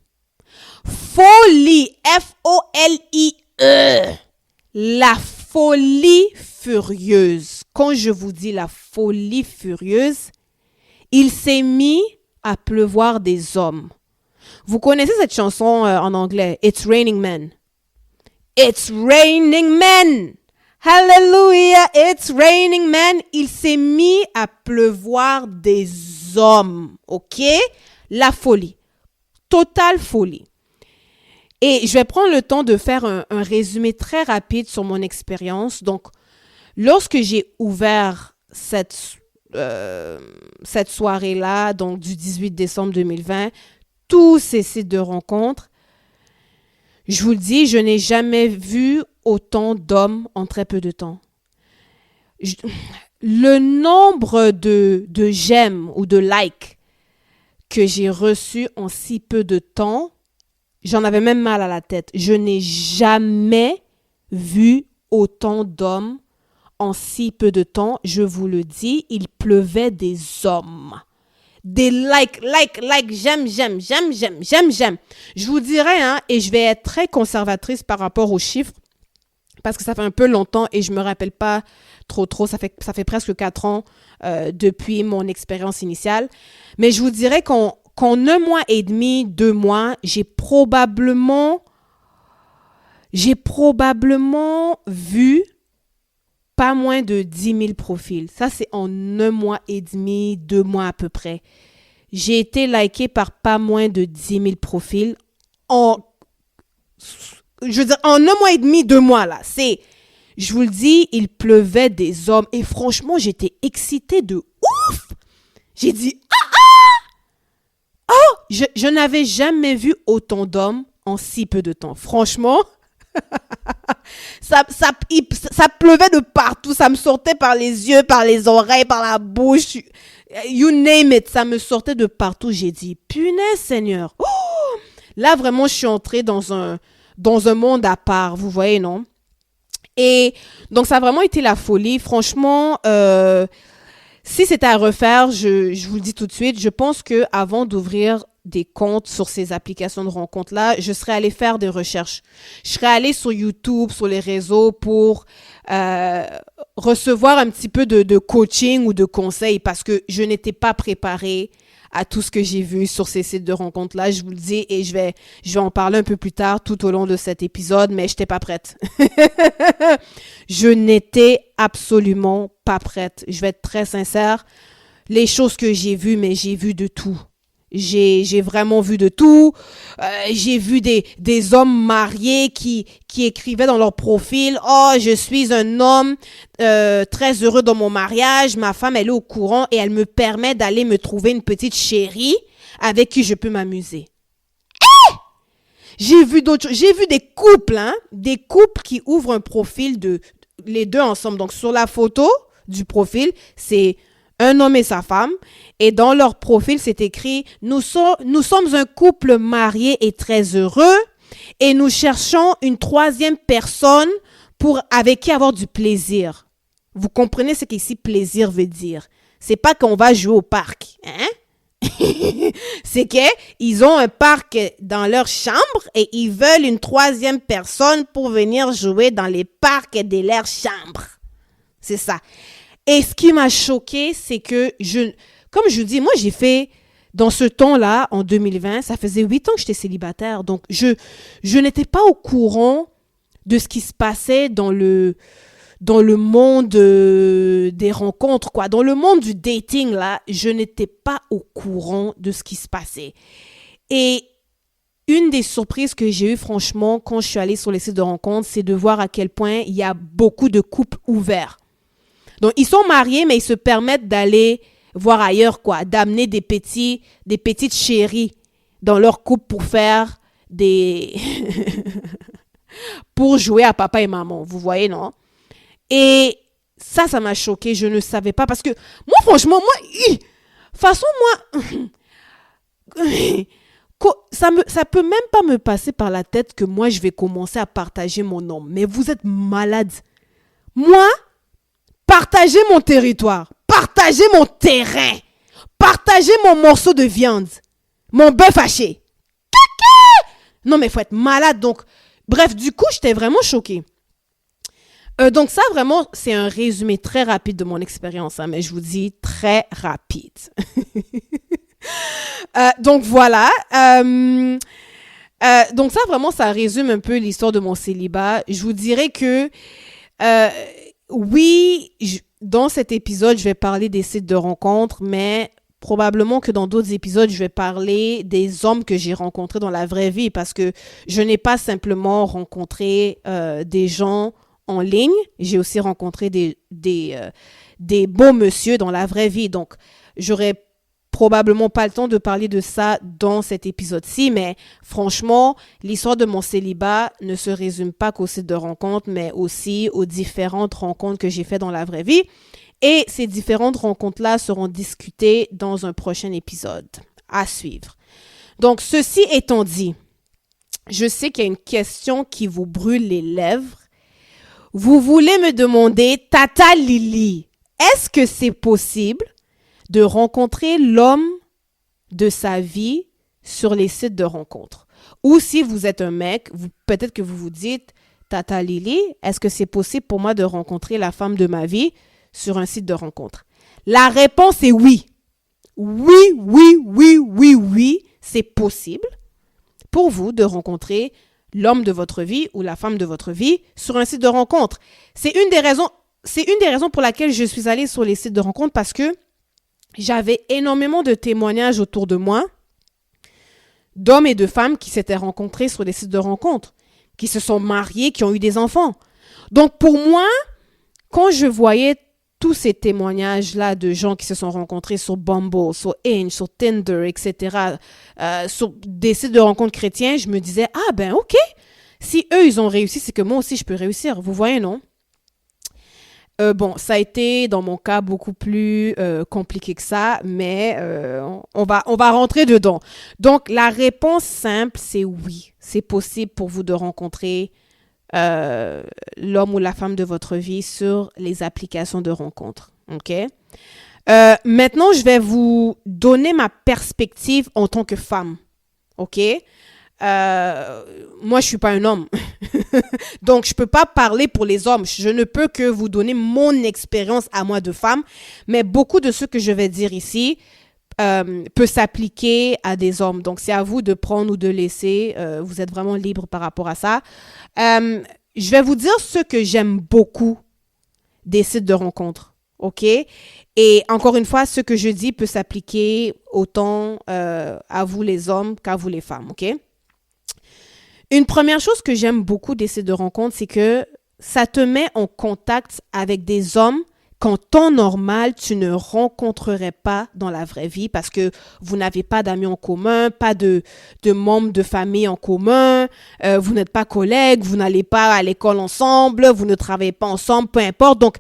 Folie, F-O-L-I-E. La folie furieuse. Quand je vous dis la folie furieuse, il s'est mis à pleuvoir des hommes. Vous connaissez cette chanson en anglais, It's Raining Men. It's raining men. Hallelujah, it's raining men. Il s'est mis à pleuvoir des hommes, ok? La folie. Totale folie. Et je vais prendre le temps de faire un résumé très rapide sur mon expérience. Donc, lorsque j'ai ouvert cette soirée-là, donc du 18 décembre 2020, tous ces sites de rencontres, je vous le dis, je n'ai jamais vu autant d'hommes en très peu de temps. Le nombre de j'aime ou de likes que j'ai reçus en si peu de temps, j'en avais même mal à la tête. Je n'ai jamais vu autant d'hommes en si peu de temps. Je vous le dis, il pleuvait des hommes. Des like, j'aime. Je vous dirais, hein, et je vais être très conservatrice par rapport aux chiffres, parce que ça fait un peu longtemps et je me rappelle pas trop. Ça fait presque 4 ans depuis mon expérience initiale. Mais je vous dirais qu'en 1 mois et demi, 2 mois, j'ai probablement vu pas moins de 10 000 profils. Ça, c'est en 1 mois et demi, 2 mois à peu près. J'ai été likée par pas moins de 10 000 profils en 1 mois et demi, 2 mois, là. Je vous le dis, il pleuvait des hommes. Et franchement, j'étais excitée de ouf. J'ai dit, je n'avais jamais vu autant d'hommes en si peu de temps. Franchement, ça pleuvait de partout. Ça me sortait par les yeux, par les oreilles, par la bouche. You name it. Ça me sortait de partout. J'ai dit, punaise Seigneur. Là, vraiment, je suis entrée dans un monde à part. Vous voyez, non? Et donc, ça a vraiment été la folie. Franchement, si c'était à refaire, je vous le dis tout de suite, je pense qu'avant d'ouvrir des comptes sur ces applications de rencontres-là, je serais allée faire des recherches. Je serais allée sur YouTube, sur les réseaux pour recevoir un petit peu de coaching ou de conseils parce que je n'étais pas préparée à tout ce que j'ai vu sur ces sites de rencontres-là. Je vous le dis et je vais en parler un peu plus tard tout au long de cet épisode, mais je n'étais pas prête. Je n'étais absolument pas prête. Je vais être très sincère. Les choses que j'ai vues, mais j'ai vu de tout. J'ai vraiment vu de tout. J'ai vu des hommes mariés qui écrivaient dans leur profil « Oh, je suis un homme très heureux dans mon mariage. Ma femme, elle est au courant et elle me permet d'aller me trouver une petite chérie avec qui je peux m'amuser. » J'ai vu d'autres choses. J'ai vu des couples, des couples qui ouvrent un profil les deux ensemble. Donc, sur la photo du profil, c'est un homme et sa femme. Et dans leur profil, c'est écrit « Nous sommes un couple marié et très heureux et nous cherchons une 3e personne avec qui avoir du plaisir. » Vous comprenez ce qu'ici plaisir veut dire. C'est pas qu'on va jouer au parc, hein? C'est qu'ils ont un parc dans leur chambre et ils veulent une 3e personne pour venir jouer dans les parcs de leur chambre. C'est ça. Et ce qui m'a choquée, c'est que comme je vous dis, moi j'ai fait dans ce temps-là, en 2020, ça faisait 8 ans que j'étais célibataire. Donc, je n'étais pas au courant de ce qui se passait dans le monde des rencontres, quoi. Dans le monde du dating, là, je n'étais pas au courant de ce qui se passait. Et une des surprises que j'ai eues, franchement, quand je suis allée sur les sites de rencontres, c'est de voir à quel point il y a beaucoup de couples ouverts. Donc, ils sont mariés, mais ils se permettent d'aller voir ailleurs, quoi. D'amener des petites chéries dans leur couple pour faire pour jouer à papa et maman. Vous voyez, non? Et ça m'a choquée. Je ne savais pas parce que moi, franchement, de toute façon, moi, ça peut même pas me passer par la tête que moi, je vais commencer à partager mon nom. Mais vous êtes malades. Moi, partager mon territoire, partager mon terrain, partager mon morceau de viande, mon bœuf haché. Non, mais il faut être malade. Donc, bref, du coup, j'étais vraiment choquée. Donc ça, vraiment, c'est un résumé très rapide de mon expérience, hein, mais je vous dis très rapide. Donc voilà. Donc ça, vraiment, ça résume un peu l'histoire de mon célibat. Je vous dirais que, oui, dans cet épisode, je vais parler des sites de rencontres, mais probablement que dans d'autres épisodes, je vais parler des hommes que j'ai rencontrés dans la vraie vie parce que je n'ai pas simplement rencontré des gens en ligne, j'ai aussi rencontré des beaux monsieur dans la vraie vie. Donc, j'aurais probablement pas le temps de parler de ça dans cet épisode-ci, mais franchement, l'histoire de mon célibat ne se résume pas qu'au site de rencontres, mais aussi aux différentes rencontres que j'ai faites dans la vraie vie. Et ces différentes rencontres-là seront discutées dans un prochain épisode à suivre. Donc, ceci étant dit, je sais qu'il y a une question qui vous brûle les lèvres. Vous voulez me demander, Tata Lily, est-ce que c'est possible de rencontrer l'homme de sa vie sur les sites de rencontres? Ou si vous êtes un mec, peut-être que vous vous dites, Tata Lily, est-ce que c'est possible pour moi de rencontrer la femme de ma vie sur un site de rencontre? La réponse est oui. Oui, c'est possible pour vous de rencontrer l'homme de votre vie ou la femme de votre vie sur un site de rencontre. C'est une des raisons pour laquelle je suis allée sur les sites de rencontre parce que j'avais énormément de témoignages autour de moi d'hommes et de femmes qui s'étaient rencontrés sur les sites de rencontre, qui se sont mariés, qui ont eu des enfants. Donc pour moi, quand je voyais tous ces témoignages-là de gens qui se sont rencontrés sur Bumble, sur Hinge, sur Tinder, etc., sur des sites de rencontres chrétiens, je me disais, ah ben ok, si eux, ils ont réussi, c'est que moi aussi, je peux réussir. Vous voyez, non? Bon, ça a été, dans mon cas, beaucoup plus compliqué que ça, mais on va rentrer dedans. Donc, la réponse simple, c'est oui. C'est possible pour vous de rencontrer l'homme ou la femme de votre vie sur les applications de rencontres. OK? Maintenant, je vais vous donner ma perspective en tant que femme. OK? Moi, je suis pas un homme. Donc, je peux pas parler pour les hommes. Je ne peux que vous donner mon expérience à moi de femme. Mais beaucoup de ce que je vais dire ici peut s'appliquer à des hommes. Donc, c'est à vous de prendre ou de laisser. Vous êtes vraiment libre par rapport à ça. Je vais vous dire ce que j'aime beaucoup des sites de rencontres. OK? Et encore une fois, ce que je dis peut s'appliquer autant à vous les hommes qu'à vous les femmes. OK? Une première chose que j'aime beaucoup des sites de rencontres, c'est que ça te met en contact avec des hommes qu'en temps normal, tu ne rencontrerais pas dans la vraie vie parce que vous n'avez pas d'amis en commun, pas de membres de famille en commun, vous n'êtes pas collègues, vous n'allez pas à l'école ensemble, vous ne travaillez pas ensemble, peu importe. Donc,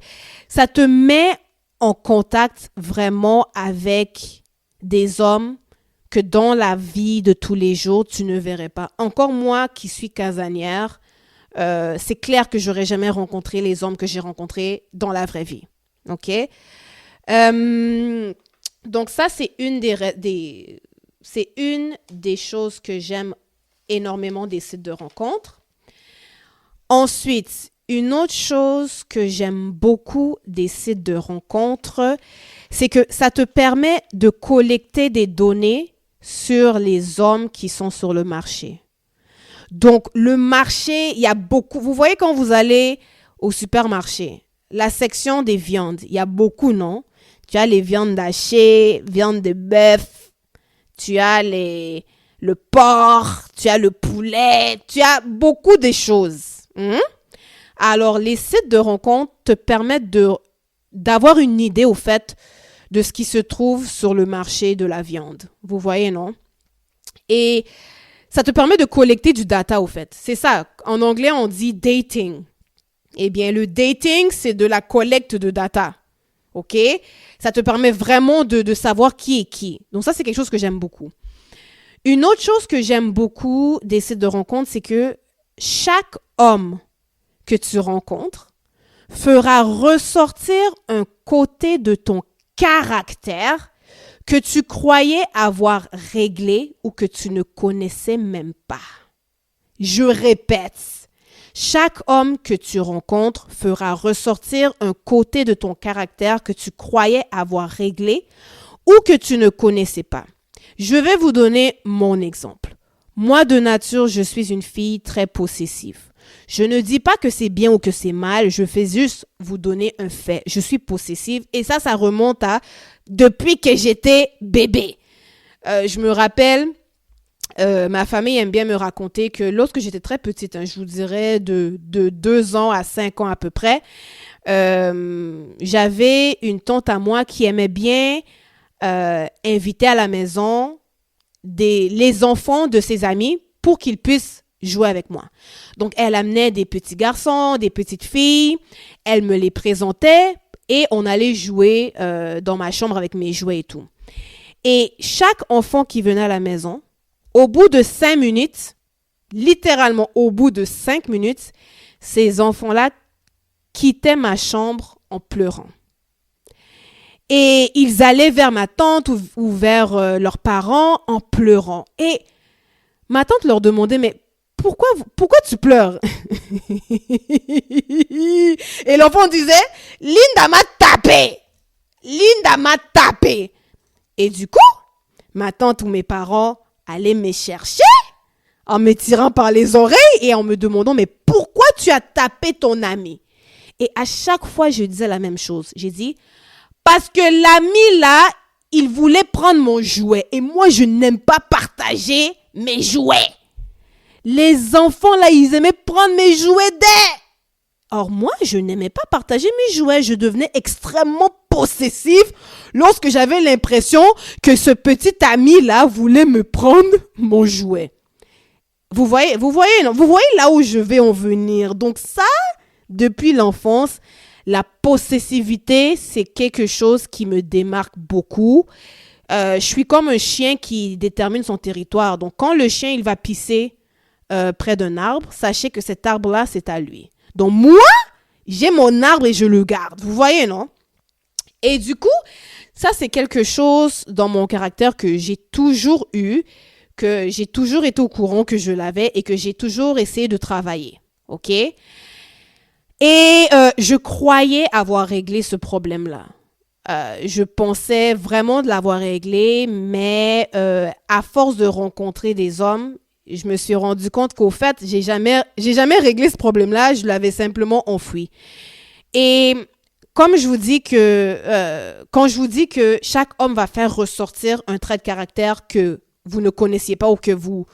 ça te met en contact vraiment avec des hommes que dans la vie de tous les jours, tu ne verrais pas. Encore moi qui suis casanière, c'est clair que j'aurais jamais rencontré les hommes que j'ai rencontrés dans la vraie vie. OK? Donc ça, c'est une des choses que j'aime énormément des sites de rencontres. Ensuite, une autre chose que j'aime beaucoup des sites de rencontres, c'est que ça te permet de collecter des données sur les hommes qui sont sur le marché. Donc, le marché, il y a beaucoup. Vous voyez quand vous allez au supermarché, la section des viandes, il y a beaucoup, non? Tu as les viandes hachées, viande de bœuf, tu as le porc, tu as le poulet, tu as beaucoup de choses. Alors, les sites de rencontres te permettent d'avoir une idée, au fait, de ce qui se trouve sur le marché de la viande. Vous voyez, non? Et ça te permet de collecter du data, au fait. C'est ça. En anglais, on dit dating. Eh bien, le dating, c'est de la collecte de data. OK? Ça te permet vraiment de savoir qui est qui. Donc, ça, c'est quelque chose que j'aime beaucoup. Une autre chose que j'aime beaucoup des sites de rencontres, c'est que chaque homme que tu rencontres fera ressortir un côté de ton caractère que tu croyais avoir réglé ou que tu ne connaissais même pas. Je répète, chaque homme que tu rencontres fera ressortir un côté de ton caractère que tu croyais avoir réglé ou que tu ne connaissais pas. Je vais vous donner mon exemple. Moi, de nature, je suis une fille très possessive. Je ne dis pas que c'est bien ou que c'est mal, je fais juste vous donner un fait. Je suis possessive et ça remonte à depuis que j'étais bébé. Je me rappelle, ma famille aime bien me raconter que lorsque j'étais très petite, je vous dirais de 2 ans à 5 ans à peu près, j'avais une tante à moi qui aimait bien inviter à la maison les enfants de ses amis pour qu'ils puissent jouer avec moi. Donc, elle amenait des petits garçons, des petites filles, elle me les présentait et on allait jouer dans ma chambre avec mes jouets et tout. Et chaque enfant qui venait à la maison, au bout de 5 minutes, littéralement au bout de 5 minutes, ces enfants-là quittaient ma chambre en pleurant. Et ils allaient vers ma tante ou vers leurs parents en pleurant. Et ma tante leur demandait, mais pourquoi tu pleures? Et l'enfant disait, Linda m'a tapé. Linda m'a tapé. Et du coup, ma tante ou mes parents allaient me chercher en me tirant par les oreilles et en me demandant, mais pourquoi tu as tapé ton ami? Et à chaque fois, je disais la même chose. J'ai dit, parce que l'ami là, il voulait prendre mon jouet. Et moi, je n'aime pas partager mes jouets. Les enfants là, ils aimaient prendre mes jouets d'eux. Or, moi, je n'aimais pas partager mes jouets. Je devenais extrêmement possessive lorsque j'avais l'impression que ce petit ami-là voulait me prendre mon jouet. Vous voyez, non? Vous voyez là où je vais en venir. Donc ça, depuis l'enfance, la possessivité, c'est quelque chose qui me démarque beaucoup. Je suis comme un chien qui détermine son territoire. Donc, quand le chien, il va pisser près d'un arbre, sachez que cet arbre-là, c'est à lui. Donc, moi, j'ai mon arbre et je le garde. Vous voyez, non? Et du coup, ça, c'est quelque chose dans mon caractère que j'ai toujours eu, que j'ai toujours été au courant que je l'avais et que j'ai toujours essayé de travailler. OK? Et je croyais avoir réglé ce problème-là. Je pensais vraiment de l'avoir réglé, mais à force de rencontrer des hommes, je me suis rendu compte qu'au fait, j'ai jamais réglé ce problème-là, je l'avais simplement enfoui. Et comme je vous dis quand je vous dis que chaque homme va faire ressortir un trait de caractère que vous ne connaissiez pas ou que vous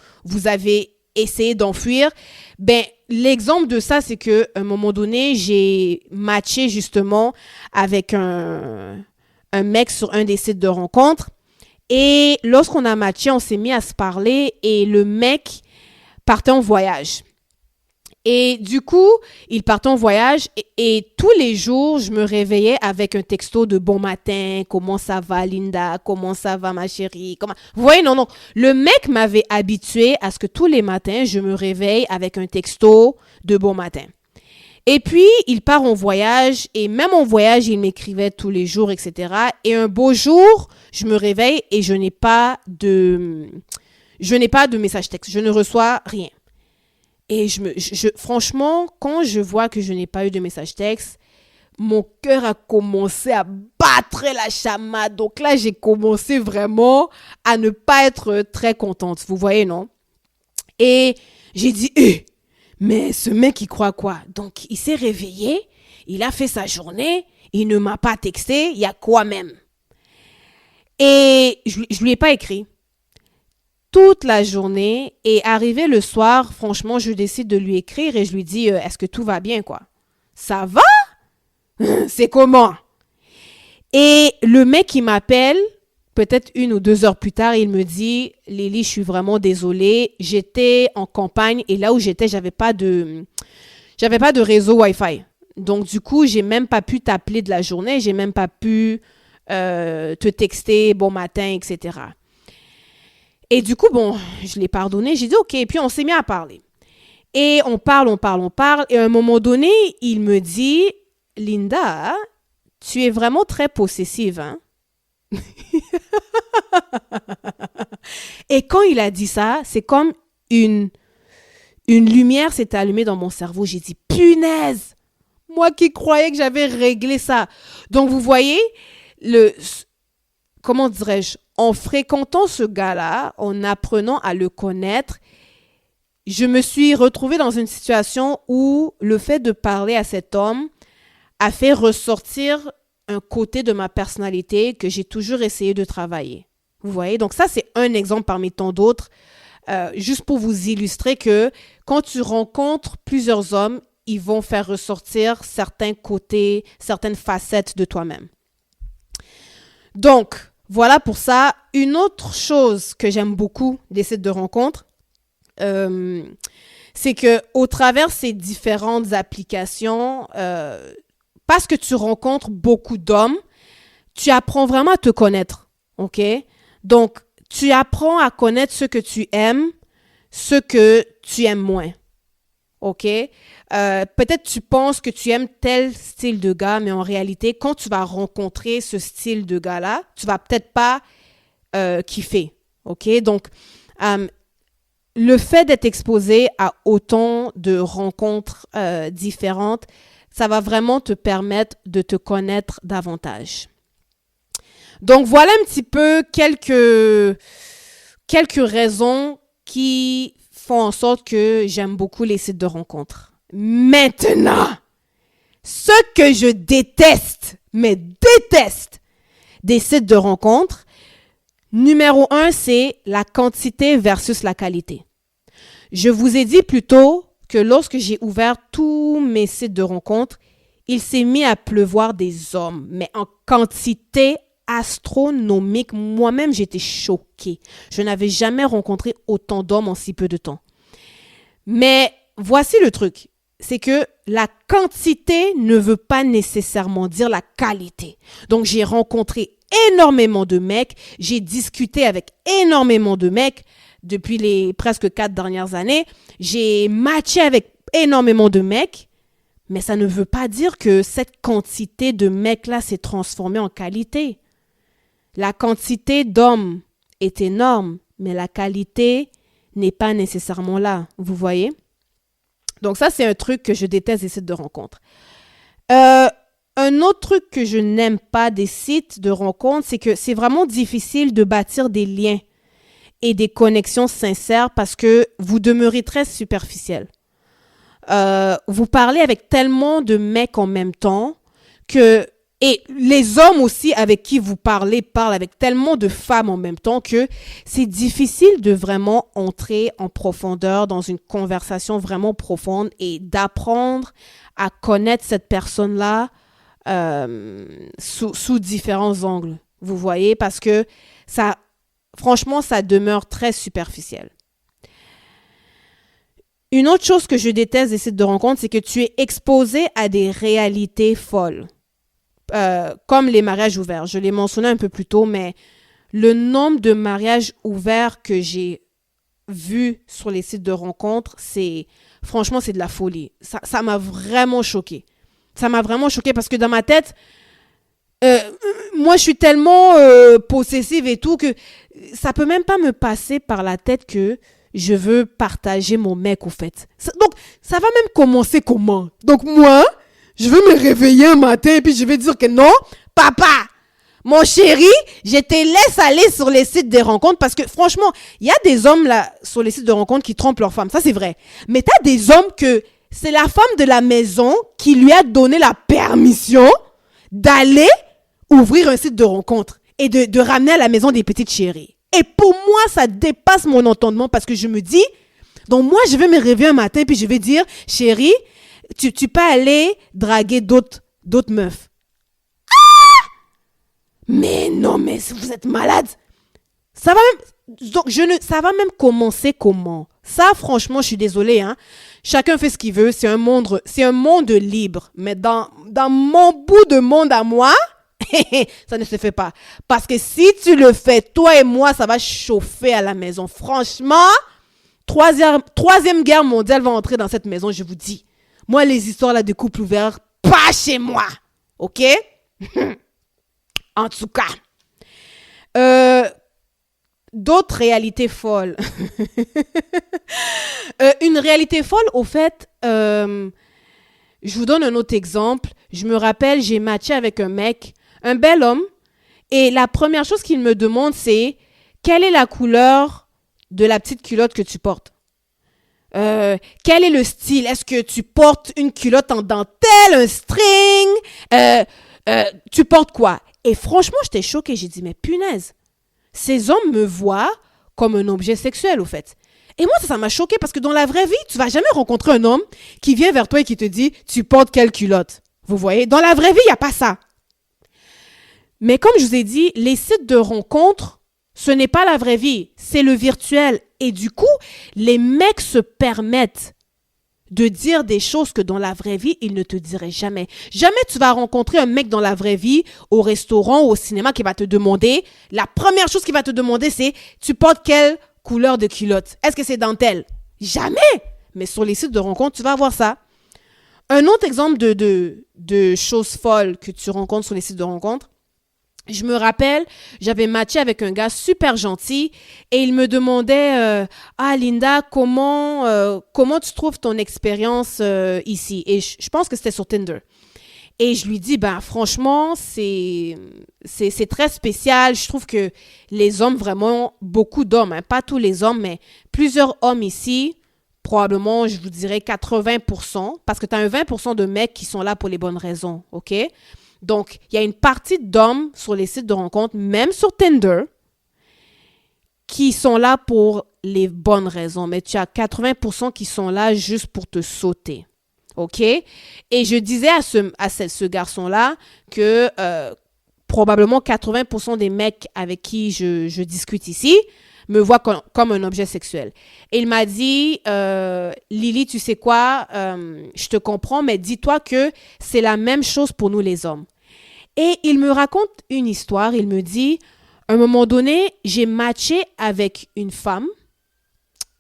avez essayé d'enfuir, ben l'exemple de ça, c'est que à un moment donné, j'ai matché justement avec un mec sur un des sites de rencontres. Et lorsqu'on a matché, on s'est mis à se parler et le mec partait en voyage. Et du coup, il partait en voyage et tous les jours, je me réveillais avec un texto de bon matin, comment ça va Linda, comment ça va ma chérie. Vous voyez, non. Le mec m'avait habitué à ce que tous les matins, je me réveille avec un texto de bon matin. Et puis, il part en voyage et même en voyage, il m'écrivait tous les jours, etc. Et un beau jour, je me réveille et je n'ai pas de message texte. Je ne reçois rien. Et franchement, quand je vois que je n'ai pas eu de message texte, mon cœur a commencé à battre la chamade. Donc là, j'ai commencé vraiment à ne pas être très contente. Vous voyez, non? Et j'ai dit, mais ce mec, il croit quoi? Donc, il s'est réveillé, il a fait sa journée, il ne m'a pas texté, il y a quoi même? Et je lui ai pas écrit toute la journée, et arrivé le soir, franchement, je décide de lui écrire et je lui dis, est-ce que tout va bien, quoi? Ça va? C'est comment? Et le mec, il m'appelle, peut-être 1 ou 2 heures plus tard, il me dit, Lily, je suis vraiment désolée, j'étais en campagne et là où j'étais, j'avais pas de réseau Wi-Fi. Donc, du coup, j'ai même pas pu t'appeler de la journée, j'ai même pas pu te texter bon matin, etc. Et du coup, bon, je l'ai pardonné, j'ai dit OK, et puis on s'est mis à parler. Et on parle, et à un moment donné, il me dit, Linda, tu es vraiment très possessive, hein? Et quand il a dit ça, c'est comme une lumière s'est allumée dans mon cerveau. J'ai dit, punaise! Moi qui croyais que j'avais réglé ça. Donc, vous voyez, comment dirais-je, en fréquentant ce gars-là, en apprenant à le connaître, je me suis retrouvée dans une situation où le fait de parler à cet homme a fait ressortir un côté de ma personnalité que j'ai toujours essayé de travailler. Vous voyez? Donc ça, c'est un exemple parmi tant d'autres, juste pour vous illustrer que quand tu rencontres plusieurs hommes, ils vont faire ressortir certains côtés, certaines facettes de toi-même. Donc, voilà pour ça. Une autre chose que j'aime beaucoup des sites de rencontres, c'est que au travers de ces différentes applications, parce que tu rencontres beaucoup d'hommes, tu apprends vraiment à te connaître, ok? Donc, tu apprends à connaître ce que tu aimes, ce que tu aimes moins, ok? Peut-être tu penses que tu aimes tel style de gars, mais en réalité, quand tu vas rencontrer ce style de gars-là, tu vas peut-être pas kiffer, ok? Donc, le fait d'être exposé à autant de rencontres différentes, ça va vraiment te permettre de te connaître davantage. Donc, voilà un petit peu quelques raisons qui font en sorte que j'aime beaucoup les sites de rencontres. Maintenant, ce que je déteste, mais déteste des sites de rencontres, numéro 1, c'est la quantité versus la qualité. Je vous ai dit plus tôt que lorsque j'ai ouvert tous mes sites de rencontres, il s'est mis à pleuvoir des hommes, mais en quantité astronomique. Moi-même, j'étais choquée. Je n'avais jamais rencontré autant d'hommes en si peu de temps. Mais voici le truc, c'est que la quantité ne veut pas nécessairement dire la qualité. Donc, j'ai rencontré énormément de mecs, j'ai discuté avec énormément de mecs depuis les presque 4 dernières années. J'ai matché avec énormément de mecs, mais ça ne veut pas dire que cette quantité de mecs-là s'est transformée en qualité. La quantité d'hommes est énorme, mais la qualité n'est pas nécessairement là, vous voyez? Donc ça, c'est un truc que je déteste des sites de rencontres. Un autre truc que je n'aime pas des sites de rencontres, c'est que c'est vraiment difficile de bâtir des liens et des connexions sincères parce que vous demeurez très superficiel. Vous parlez avec tellement de mecs en même temps que, et les hommes aussi avec qui vous parlent avec tellement de femmes en même temps que c'est difficile de vraiment entrer en profondeur dans une conversation vraiment profonde et d'apprendre à connaître cette personne-là sous différents angles. Vous voyez, parce que ça, franchement, ça demeure très superficiel. Une autre chose que je déteste des sites de rencontres, c'est que tu es exposé à des réalités folles. Comme les mariages ouverts. Je l'ai mentionné un peu plus tôt, mais le nombre de mariages ouverts que j'ai vus sur les sites de rencontres, franchement, c'est de la folie. Ça m'a vraiment choquée. Ça m'a vraiment choquée parce que dans ma tête, moi, je suis tellement possessive et tout que ça peut même pas me passer par la tête que je veux partager mon mec, au fait. Donc, ça va même commencer comment? Donc, moi, je veux me réveiller un matin et puis je vais dire que non, papa, mon chéri, je te laisse aller sur les sites de rencontres parce que franchement, il y a des hommes là sur les sites de rencontres qui trompent leurs femmes, ça c'est vrai. Mais t'as des hommes que c'est la femme de la maison qui lui a donné la permission d'aller ouvrir un site de rencontre et de ramener à la maison des petites chéries. Et pour moi, ça dépasse mon entendement parce que je me dis, donc moi je vais me réveiller un matin puis je vais dire, chérie, tu peux aller draguer d'autres meufs. Mais non, mais vous êtes malade. Ça va même, donc ça va même commencer comment? Ça, franchement, je suis désolée, hein. Chacun fait ce qu'il veut. C'est un monde libre. Mais dans mon bout de monde à moi, ça ne se fait pas. Parce que si tu le fais, toi et moi, ça va chauffer à la maison. Franchement, troisième guerre mondiale va entrer dans cette maison, je vous dis. Moi, les histoires là de couple ouvert, pas chez moi. OK? En tout cas, d'autres réalités folles. Une réalité folle, au fait, je vous donne un autre exemple. Je me rappelle, j'ai matché avec un mec, un bel homme, et la première chose qu'il me demande, c'est quelle est la couleur de la petite culotte que tu portes? Quel est le style? Est-ce que tu portes une culotte en dentelle, un string? Tu portes quoi? Et franchement, j'étais choquée. J'ai dit, mais punaise, ces hommes me voient comme un objet sexuel, au fait. Et moi, ça m'a choquée parce que dans la vraie vie, tu vas jamais rencontrer un homme qui vient vers toi et qui te dit, tu portes quelle culotte? Vous voyez? Dans la vraie vie, il n'y a pas ça. Mais comme je vous ai dit, les sites de rencontres, ce n'est pas la vraie vie, c'est le virtuel. Et du coup, les mecs se permettent de dire des choses que dans la vraie vie, ils ne te diraient jamais. Jamais tu vas rencontrer un mec dans la vraie vie, au restaurant ou au cinéma, qui va te demander, la première chose qu'il va te demander, c'est, tu portes quelle couleur de culotte? Est-ce que c'est dentelle? Jamais! Mais sur les sites de rencontres, tu vas avoir ça. Un autre exemple de choses folles que tu rencontres sur les sites de rencontres, je me rappelle, j'avais matché avec un gars super gentil et il me demandait ah Linda, comment tu trouves ton expérience ici? Et je pense que c'était sur Tinder. Et je lui dis, ben franchement, c'est très spécial. Je trouve que les hommes, vraiment, beaucoup d'hommes, hein, pas tous les hommes, mais plusieurs hommes ici, probablement, je vous dirais 80%, parce que tu as un 20% de mecs qui sont là pour les bonnes raisons, OK? Donc, il y a une partie d'hommes sur les sites de rencontres, même sur Tinder, qui sont là pour les bonnes raisons. Mais tu as 80% qui sont là juste pour te sauter. OK? Et je disais à ce garçon-là que probablement 80% des mecs avec qui je discute ici me voient comme un objet sexuel. Et il m'a dit, Lily, tu sais quoi, je te comprends, mais dis-toi que c'est la même chose pour nous les hommes. Et il me raconte une histoire, il me dit, à un moment donné, j'ai matché avec une femme.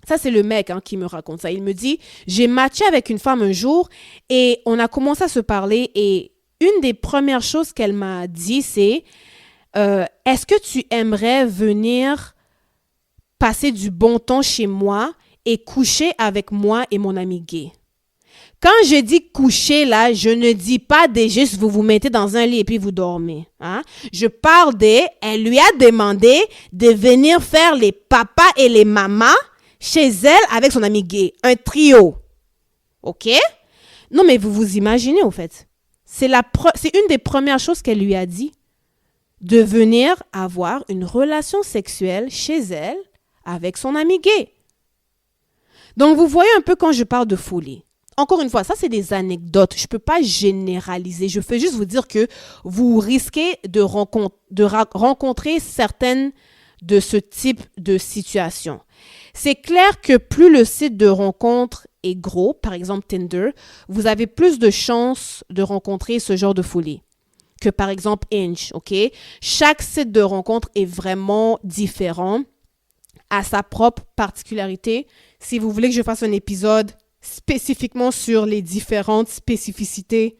Ça, c'est le mec qui me raconte ça. Il me dit, j'ai matché avec une femme un jour et on a commencé à se parler et une des premières choses qu'elle m'a dit, c'est, est-ce que tu aimerais venir passer du bon temps chez moi et coucher avec moi et mon ami gay? Quand je dis coucher, là, je ne dis pas juste vous mettez dans un lit et puis vous dormez. Hein? Je parle elle lui a demandé de venir faire les papas et les mamas chez elle avec son ami gay. Un trio. OK? Non, mais vous vous imaginez, au fait. C'est une des premières choses qu'elle lui a dit. De venir avoir une relation sexuelle chez elle avec son ami gay. Donc, vous voyez un peu quand je parle de folie. Encore une fois, ça, c'est des anecdotes. Je ne peux pas généraliser. Je fais juste vous dire que vous risquez de rencontrer certaines de ce type de situation. C'est clair que plus le site de rencontre est gros, par exemple Tinder, vous avez plus de chances de rencontrer ce genre de folie que par exemple Hinge, OK? Chaque site de rencontre est vraiment différent, à sa propre particularité. Si vous voulez que je fasse un épisode spécifiquement sur les différentes spécificités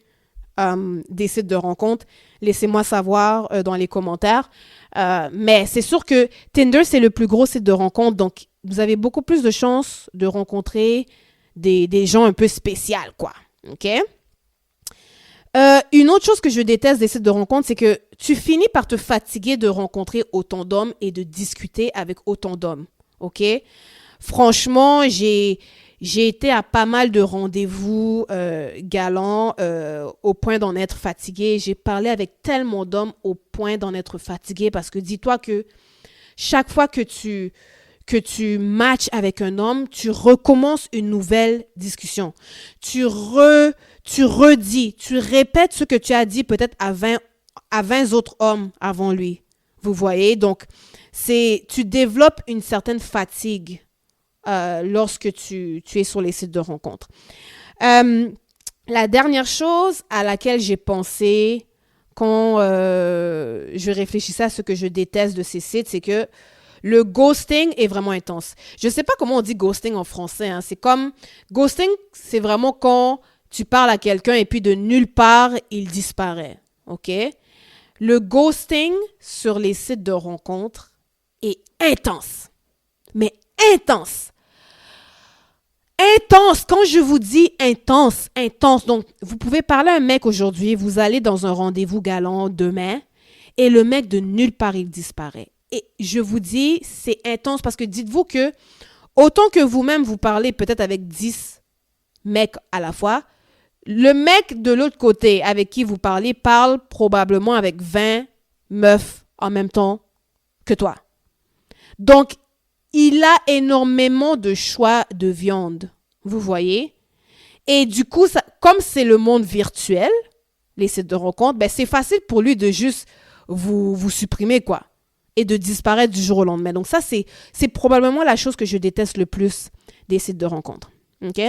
des sites de rencontres, laissez-moi savoir dans les commentaires. Mais c'est sûr que Tinder, c'est le plus gros site de rencontre. Donc, vous avez beaucoup plus de chances de rencontrer des gens un peu spéciaux, quoi. OK? Une autre chose que je déteste des sites de rencontres, c'est que tu finis par te fatiguer de rencontrer autant d'hommes et de discuter avec autant d'hommes. OK? Franchement, j'ai été à pas mal de rendez-vous galants au point d'en être fatiguée. J'ai parlé avec tellement d'hommes au point d'en être fatiguée parce que dis-toi que chaque fois que tu matches avec un homme, tu recommences une nouvelle discussion. Tu redis, tu répètes ce que tu as dit peut-être à 20 autres hommes avant lui. Vous voyez? Donc, tu développes une certaine fatigue lorsque tu es sur les sites de rencontres. La dernière chose à laquelle j'ai pensé quand je réfléchissais à ce que je déteste de ces sites, c'est que le ghosting est vraiment intense. Je ne sais pas comment on dit ghosting en français. Hein. C'est comme... Ghosting, c'est vraiment quand tu parles à quelqu'un et puis de nulle part, il disparaît. OK? Le ghosting sur les sites de rencontres est intense. Mais intense. Intense. Quand je vous dis intense, intense. Donc, vous pouvez parler à un mec aujourd'hui, vous allez dans un rendez-vous galant demain et le mec de nulle part, il disparaît. Et je vous dis, c'est intense parce que dites-vous que autant que vous-même vous parlez peut-être avec 10 mecs à la fois, le mec de l'autre côté avec qui vous parlez parle probablement avec 20 meufs en même temps que toi. Donc, il a énormément de choix de viande, vous voyez. Et du coup, comme c'est le monde virtuel, les sites de rencontres, ben c'est facile pour lui de juste vous supprimer, quoi. Et de disparaître du jour au lendemain. Donc ça, c'est probablement la chose que je déteste le plus des sites de rencontres. OK?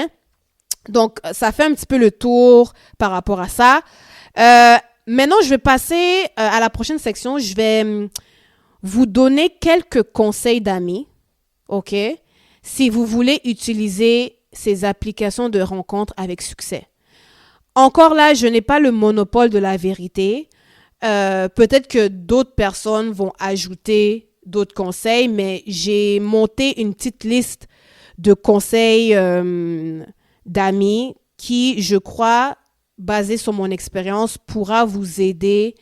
Donc, ça fait un petit peu le tour par rapport à ça. Maintenant, je vais passer à la prochaine section. Je vais vous donner quelques conseils d'amis. OK? Si vous voulez utiliser ces applications de rencontres avec succès. Encore là, je n'ai pas le monopole de la vérité. Peut-être que d'autres personnes vont ajouter d'autres conseils, mais j'ai monté une petite liste de conseils d'amis qui, je crois, basés sur mon expérience, pourra vous aider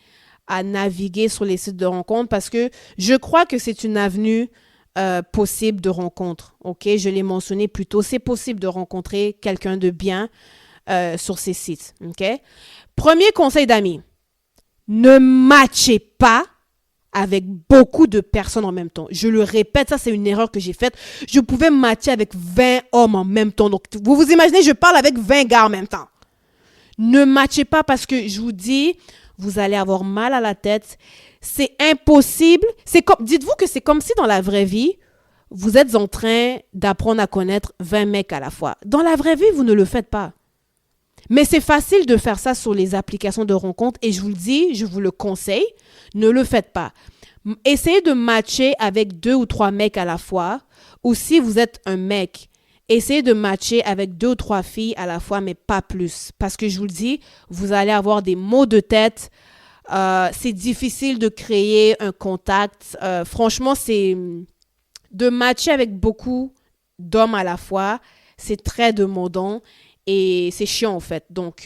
à naviguer sur les sites de rencontres parce que je crois que c'est une avenue possible de rencontre. OK? Je l'ai mentionné plus tôt. C'est possible de rencontrer quelqu'un de bien sur ces sites. OK? Premier conseil d'amis. Ne matchez pas avec beaucoup de personnes en même temps. Je le répète, ça c'est une erreur que j'ai faite. Je pouvais matcher avec 20 hommes en même temps. Donc, vous vous imaginez, je parle avec 20 gars en même temps. Ne matchez pas parce que je vous dis, vous allez avoir mal à la tête. C'est impossible. Dites-vous que c'est comme si dans la vraie vie, vous êtes en train d'apprendre à connaître 20 mecs à la fois. Dans la vraie vie, vous ne le faites pas. Mais c'est facile de faire ça sur les applications de rencontres et je vous le dis, je vous le conseille, ne le faites pas. Essayez de matcher avec 2 ou 3 mecs à la fois ou si vous êtes un mec, essayez de matcher avec 2 ou 3 filles à la fois mais pas plus. Parce que je vous le dis, vous allez avoir des maux de tête, c'est difficile de créer un contact. Franchement, c'est de matcher avec beaucoup d'hommes à la fois, c'est très demandant. Et c'est chiant, en fait. Donc,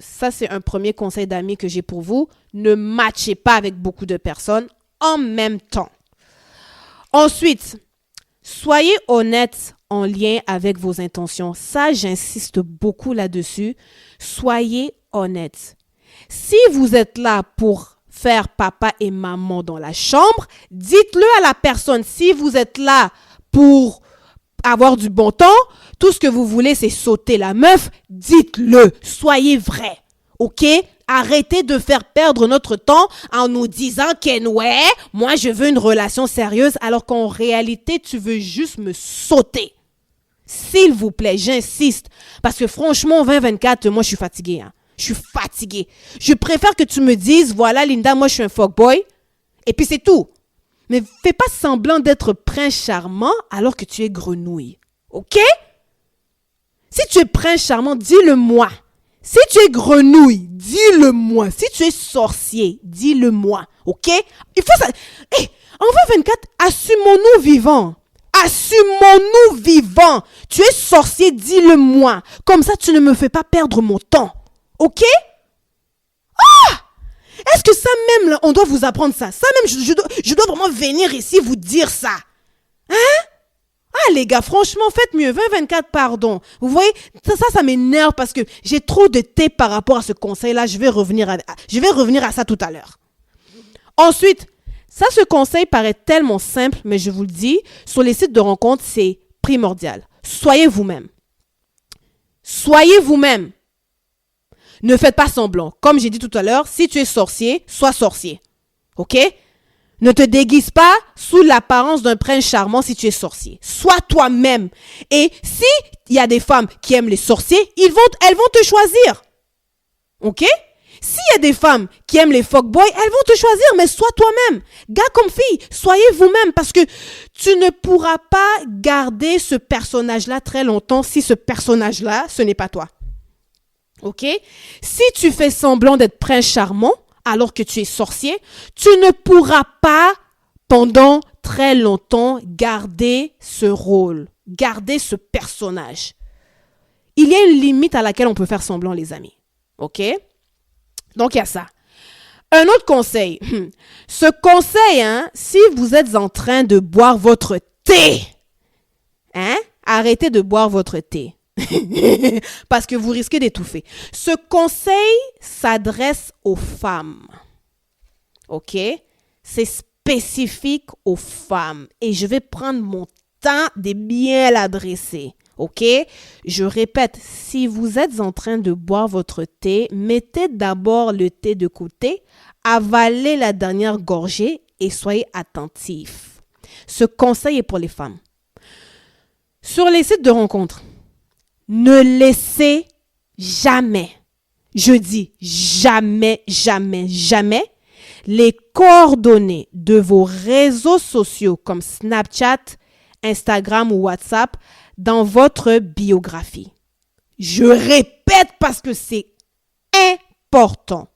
ça, c'est un premier conseil d'amis que j'ai pour vous. Ne matchez pas avec beaucoup de personnes en même temps. Ensuite, soyez honnête en lien avec vos intentions. Ça, j'insiste beaucoup là-dessus. Soyez honnête. Si vous êtes là pour faire papa et maman dans la chambre, dites-le à la personne. Si vous êtes là pour avoir du bon temps, tout ce que vous voulez, c'est sauter la meuf, dites-le, soyez vrai, OK? Arrêtez de faire perdre notre temps en nous disant que ouais, moi je veux une relation sérieuse, alors qu'en réalité, tu veux juste me sauter. S'il vous plaît, j'insiste, parce que franchement, 2024, moi je suis fatiguée, hein. Je suis fatiguée. Je préfère que tu me dises, voilà Linda, moi je suis un fuckboy, et puis c'est tout. Mais fais pas semblant d'être prince charmant alors que tu es grenouille. OK? Si tu es prince charmant, dis-le-moi. Si tu es grenouille, dis-le-moi. Si tu es sorcier, dis-le-moi. OK? Il faut ça. Hey, en 2024, assumons-nous vivants. Assumons-nous vivants. Tu es sorcier, dis-le-moi. Comme ça, tu ne me fais pas perdre mon temps. OK? Est-ce que ça même, là, on doit vous apprendre ça? Ça même, je dois vraiment venir ici vous dire ça. Hein? Ah les gars, franchement, faites mieux. 2024, pardon. Vous voyez, ça m'énerve parce que j'ai trop de thé par rapport à ce conseil-là. Je vais revenir à ça tout à l'heure. Ensuite, ce conseil paraît tellement simple, mais je vous le dis, sur les sites de rencontres, c'est primordial. Soyez vous-même. Soyez vous-même. Ne faites pas semblant. Comme j'ai dit tout à l'heure, si tu es sorcier, sois sorcier. OK? Ne te déguise pas sous l'apparence d'un prince charmant si tu es sorcier. Sois toi-même. Et si il y a des femmes qui aiment les sorciers, elles vont te choisir. OK? S'il y a des femmes qui aiment les fuckboys, elles vont te choisir, mais sois toi-même. Gars comme fille, soyez vous-même parce que tu ne pourras pas garder ce personnage-là très longtemps si ce personnage-là, ce n'est pas toi. OK? Si tu fais semblant d'être prince charmant alors que tu es sorcier, tu ne pourras pas pendant très longtemps garder ce rôle, garder ce personnage. Il y a une limite à laquelle on peut faire semblant, les amis. OK? Donc, il y a ça. Un autre conseil. Ce conseil, si vous êtes en train de boire votre thé, arrêtez de boire votre thé. Parce que vous risquez d'étouffer. Ce conseil s'adresse aux femmes. OK? C'est spécifique aux femmes. Et je vais prendre mon temps de bien l'adresser. OK? Je répète, si vous êtes en train de boire votre thé, mettez d'abord le thé de côté, avalez la dernière gorgée et soyez attentifs. Ce conseil est pour les femmes. Sur les sites de rencontres, ne laissez jamais, je dis jamais, les coordonnées de vos réseaux sociaux comme Snapchat, Instagram ou WhatsApp dans votre biographie. Je répète parce que c'est important.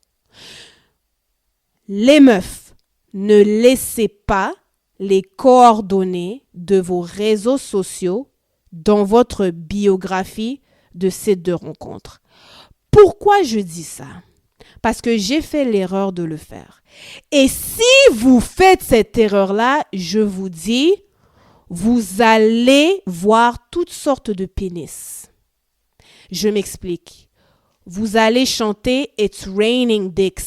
Les meufs, ne laissez pas les coordonnées de vos réseaux sociaux dans votre biographie de site de rencontre. Pourquoi je dis ça? Parce que j'ai fait l'erreur de le faire. Et si vous faites cette erreur-là, je vous dis, vous allez voir toutes sortes de pénis. Je m'explique. Vous allez chanter « It's raining dicks ».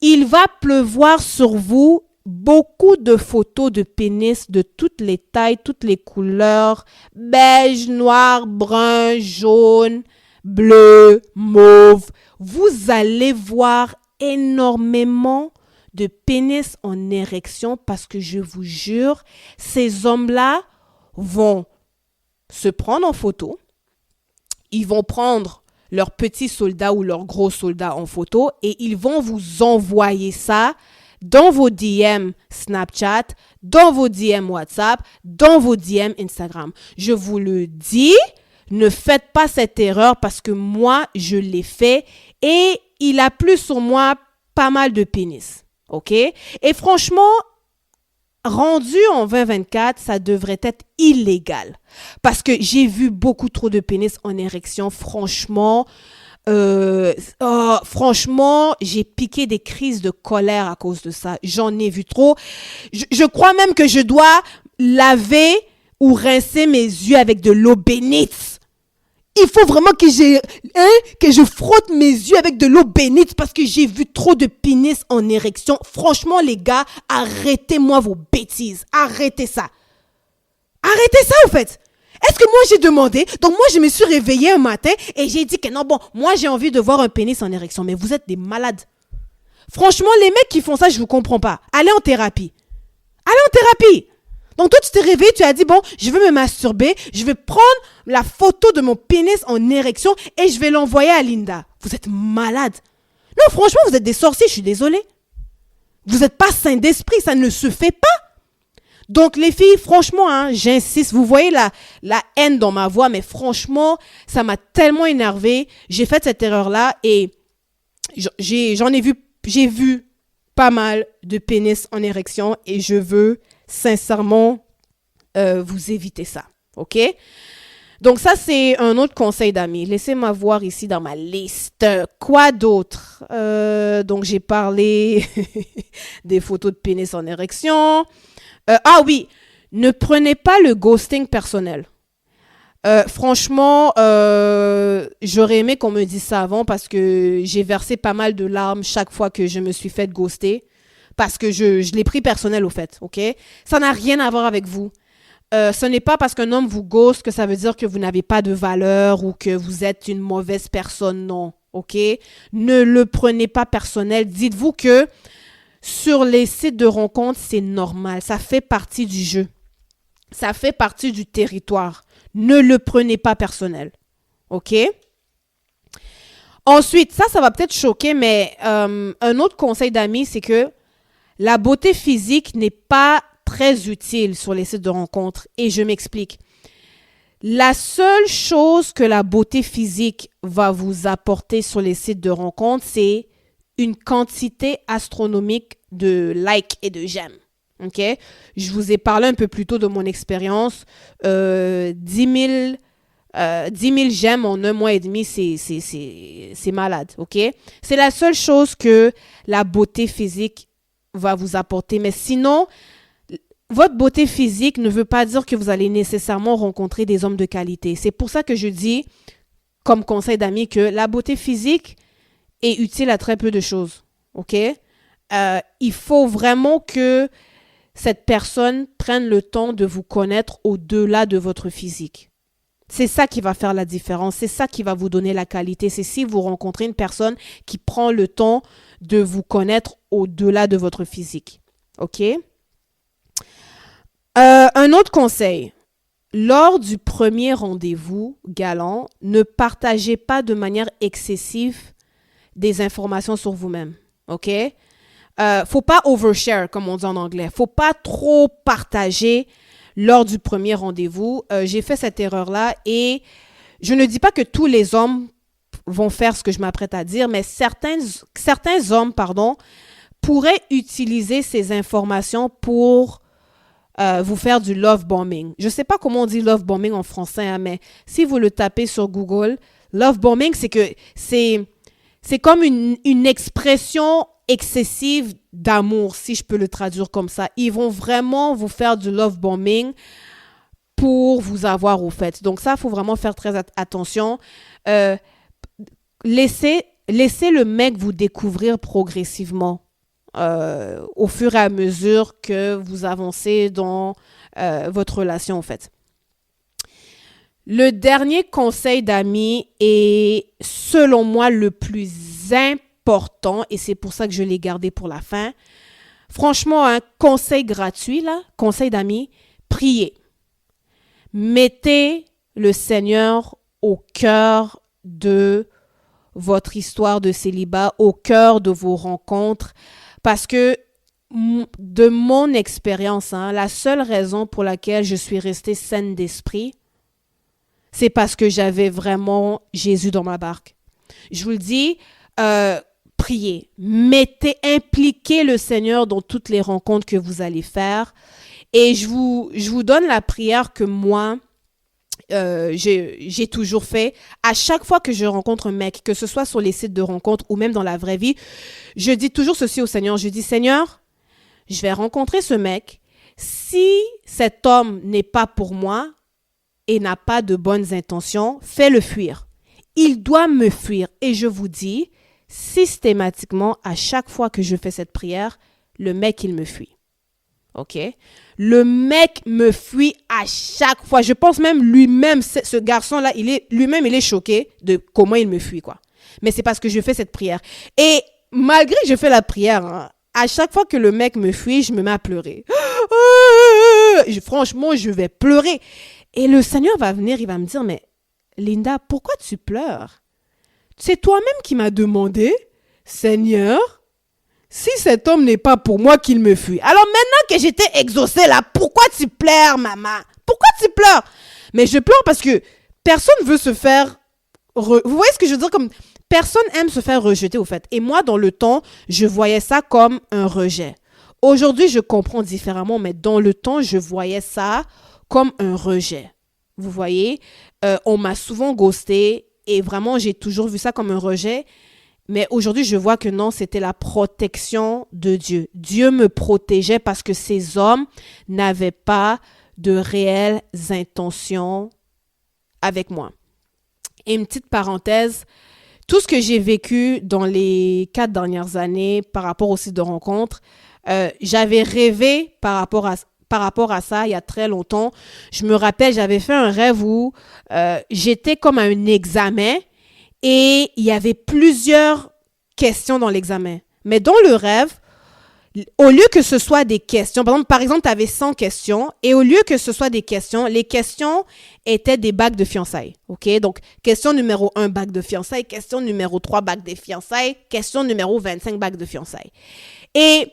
Il va pleuvoir sur vous beaucoup de photos de pénis de toutes les tailles, toutes les couleurs, beige, noir, brun, jaune, bleu, mauve. Vous allez voir énormément de pénis en érection parce que je vous jure, ces hommes-là vont se prendre en photo, ils vont prendre leur petit soldat ou leur gros soldat en photo et ils vont vous envoyer ça dans vos DM Snapchat, dans vos DM WhatsApp, dans vos DM Instagram. Je vous le dis, ne faites pas cette erreur parce que moi, je l'ai fait et il a plu sur moi pas mal de pénis. OK? Et franchement, rendu en 2024, ça devrait être illégal. Parce que j'ai vu beaucoup trop de pénis en érection. Franchement, j'ai piqué des crises de colère à cause de ça. J'en ai vu trop. Je crois même que je dois laver ou rincer mes yeux avec de l'eau bénite. Il faut vraiment que je frotte mes yeux avec de l'eau bénite parce que j'ai vu trop de pénis en érection. Franchement, les gars, arrêtez-moi vos bêtises. Arrêtez ça. Arrêtez ça, au fait. Est-ce que moi, j'ai demandé? Donc, moi, je me suis réveillée un matin et j'ai dit que non, bon, moi, j'ai envie de voir un pénis en érection. Mais vous êtes des malades. Franchement, les mecs qui font ça, je vous comprends pas. Allez en thérapie. Allez en thérapie. Donc, toi, tu t'es réveillé, tu as dit, bon, je vais me masturber, je vais prendre la photo de mon pénis en érection et je vais l'envoyer à Linda. Vous êtes malade. Non, franchement, vous êtes des sorciers, je suis désolée. Vous n'êtes pas sains d'esprit, ça ne se fait pas. Donc, les filles, franchement, j'insiste, vous voyez la haine dans ma voix, mais franchement, ça m'a tellement énervée. J'ai fait cette erreur-là et j'ai vu pas mal de pénis en érection et je veux sincèrement, vous évitez ça. OK? Donc ça, c'est un autre conseil d'amis. Laissez-moi voir ici dans ma liste. Quoi d'autre? Donc j'ai parlé des photos de pénis en érection. Ah oui, ne prenez pas le ghosting personnel. Franchement, j'aurais aimé qu'on me dise ça avant parce que j'ai versé pas mal de larmes chaque fois que je me suis fait ghoster. Parce que je l'ai pris personnel au fait, OK? Ça n'a rien à voir avec vous. Ce n'est pas parce qu'un homme vous ghost que ça veut dire que vous n'avez pas de valeur ou que vous êtes une mauvaise personne, non, OK? Ne le prenez pas personnel. Dites-vous que sur les sites de rencontres, c'est normal. Ça fait partie du jeu. Ça fait partie du territoire. Ne le prenez pas personnel, OK? Ensuite, ça va peut-être choquer, mais un autre conseil d'amis, c'est que la beauté physique n'est pas très utile sur les sites de rencontres et je m'explique. La seule chose que la beauté physique va vous apporter sur les sites de rencontres, c'est une quantité astronomique de likes et de j'aime. OK? Je vous ai parlé un peu plus tôt de mon expérience. 10 000 j'aime en 1 mois et demi, c'est malade. OK? C'est la seule chose que la beauté physique va vous apporter. Mais sinon, votre beauté physique ne veut pas dire que vous allez nécessairement rencontrer des hommes de qualité. C'est pour ça que je dis, comme conseil d'amis, que la beauté physique est utile à très peu de choses. OK? Il faut vraiment que cette personne prenne le temps de vous connaître au-delà de votre physique. C'est ça qui va faire la différence. C'est ça qui va vous donner la qualité. C'est si vous rencontrez une personne qui prend le temps de vous connaître au-delà de votre physique. OK? Un autre conseil. Lors du premier rendez-vous galant, ne partagez pas de manière excessive des informations sur vous-même. OK? Faut pas overshare, comme on dit en anglais. Faut pas trop partager lors du premier rendez-vous. J'ai fait cette erreur-là et je ne dis pas que tous les hommes vont faire ce que je m'apprête à dire, mais certains hommes, pourraient utiliser ces informations pour vous faire du love bombing. Je ne sais pas comment on dit love bombing en français, hein, mais si vous le tapez sur Google, love bombing, c'est comme une expression excessive d'amour, si je peux le traduire comme ça. Ils vont vraiment vous faire du love bombing pour vous avoir au fait. Donc ça, il faut vraiment faire très attention. Laissez le mec vous découvrir progressivement au fur et à mesure que vous avancez dans votre relation, en fait. Le dernier conseil d'amis est, selon moi, le plus important, et c'est pour ça que je l'ai gardé pour la fin. Franchement, un conseil gratuit, conseil d'amis, priez. Mettez le Seigneur au cœur de votre histoire de célibat, au cœur de vos rencontres, parce que de mon expérience, la seule raison pour laquelle je suis restée saine d'esprit, c'est parce que j'avais vraiment Jésus dans ma barque. Je vous le dis, priez, impliquez le Seigneur dans toutes les rencontres que vous allez faire. Et je vous donne la prière que moi, j'ai toujours fait. À chaque fois que je rencontre un mec, que ce soit sur les sites de rencontres ou même dans la vraie vie, je dis toujours ceci au Seigneur. Je dis, Seigneur, je vais rencontrer ce mec. Si cet homme n'est pas pour moi et n'a pas de bonnes intentions, fais-le fuir. Il doit me fuir. Et je vous dis, systématiquement, à chaque fois que je fais cette prière, le mec, il me fuit. OK? Le mec me fuit à chaque fois. Je pense même lui-même, ce garçon-là, il est choqué de comment il me fuit, quoi. Mais c'est parce que je fais cette prière. Et malgré que je fais la prière, à chaque fois que le mec me fuit, je me mets à pleurer. Franchement, je vais pleurer. Et le Seigneur va venir, il va me dire, mais Linda, pourquoi tu pleures? C'est toi-même qui m'as demandé, Seigneur, si cet homme n'est pas pour moi, qu'il me fuit. Alors maintenant que j'étais exaucée là, pourquoi tu pleures, maman? Pourquoi tu pleures? Mais je pleure parce que personne veut se faire... Vous voyez ce que je veux dire? Comme personne aime se faire rejeter, au fait. Et moi, dans le temps, je voyais ça comme un rejet. Aujourd'hui, je comprends différemment, mais dans le temps, je voyais ça comme un rejet. Vous voyez, on m'a souvent ghosté et vraiment, j'ai toujours vu ça comme un rejet. Mais aujourd'hui, je vois que non, c'était la protection de Dieu. Dieu me protégeait parce que ces hommes n'avaient pas de réelles intentions avec moi. Et une petite parenthèse, tout ce que j'ai vécu dans les 4 dernières années par rapport au site de rencontre, j'avais rêvé par rapport à ça il y a très longtemps. Je me rappelle, j'avais fait un rêve où j'étais comme à un examen et il y avait plusieurs questions dans l'examen. Mais dans le rêve, au lieu que ce soit des questions, par exemple, tu avais 100 questions et au lieu que ce soit des questions, les questions étaient des bagues de fiançailles. OK? Donc, question numéro 1, bague de fiançailles. Question numéro 3, bague de fiançailles. Question numéro 25, bague de fiançailles. Et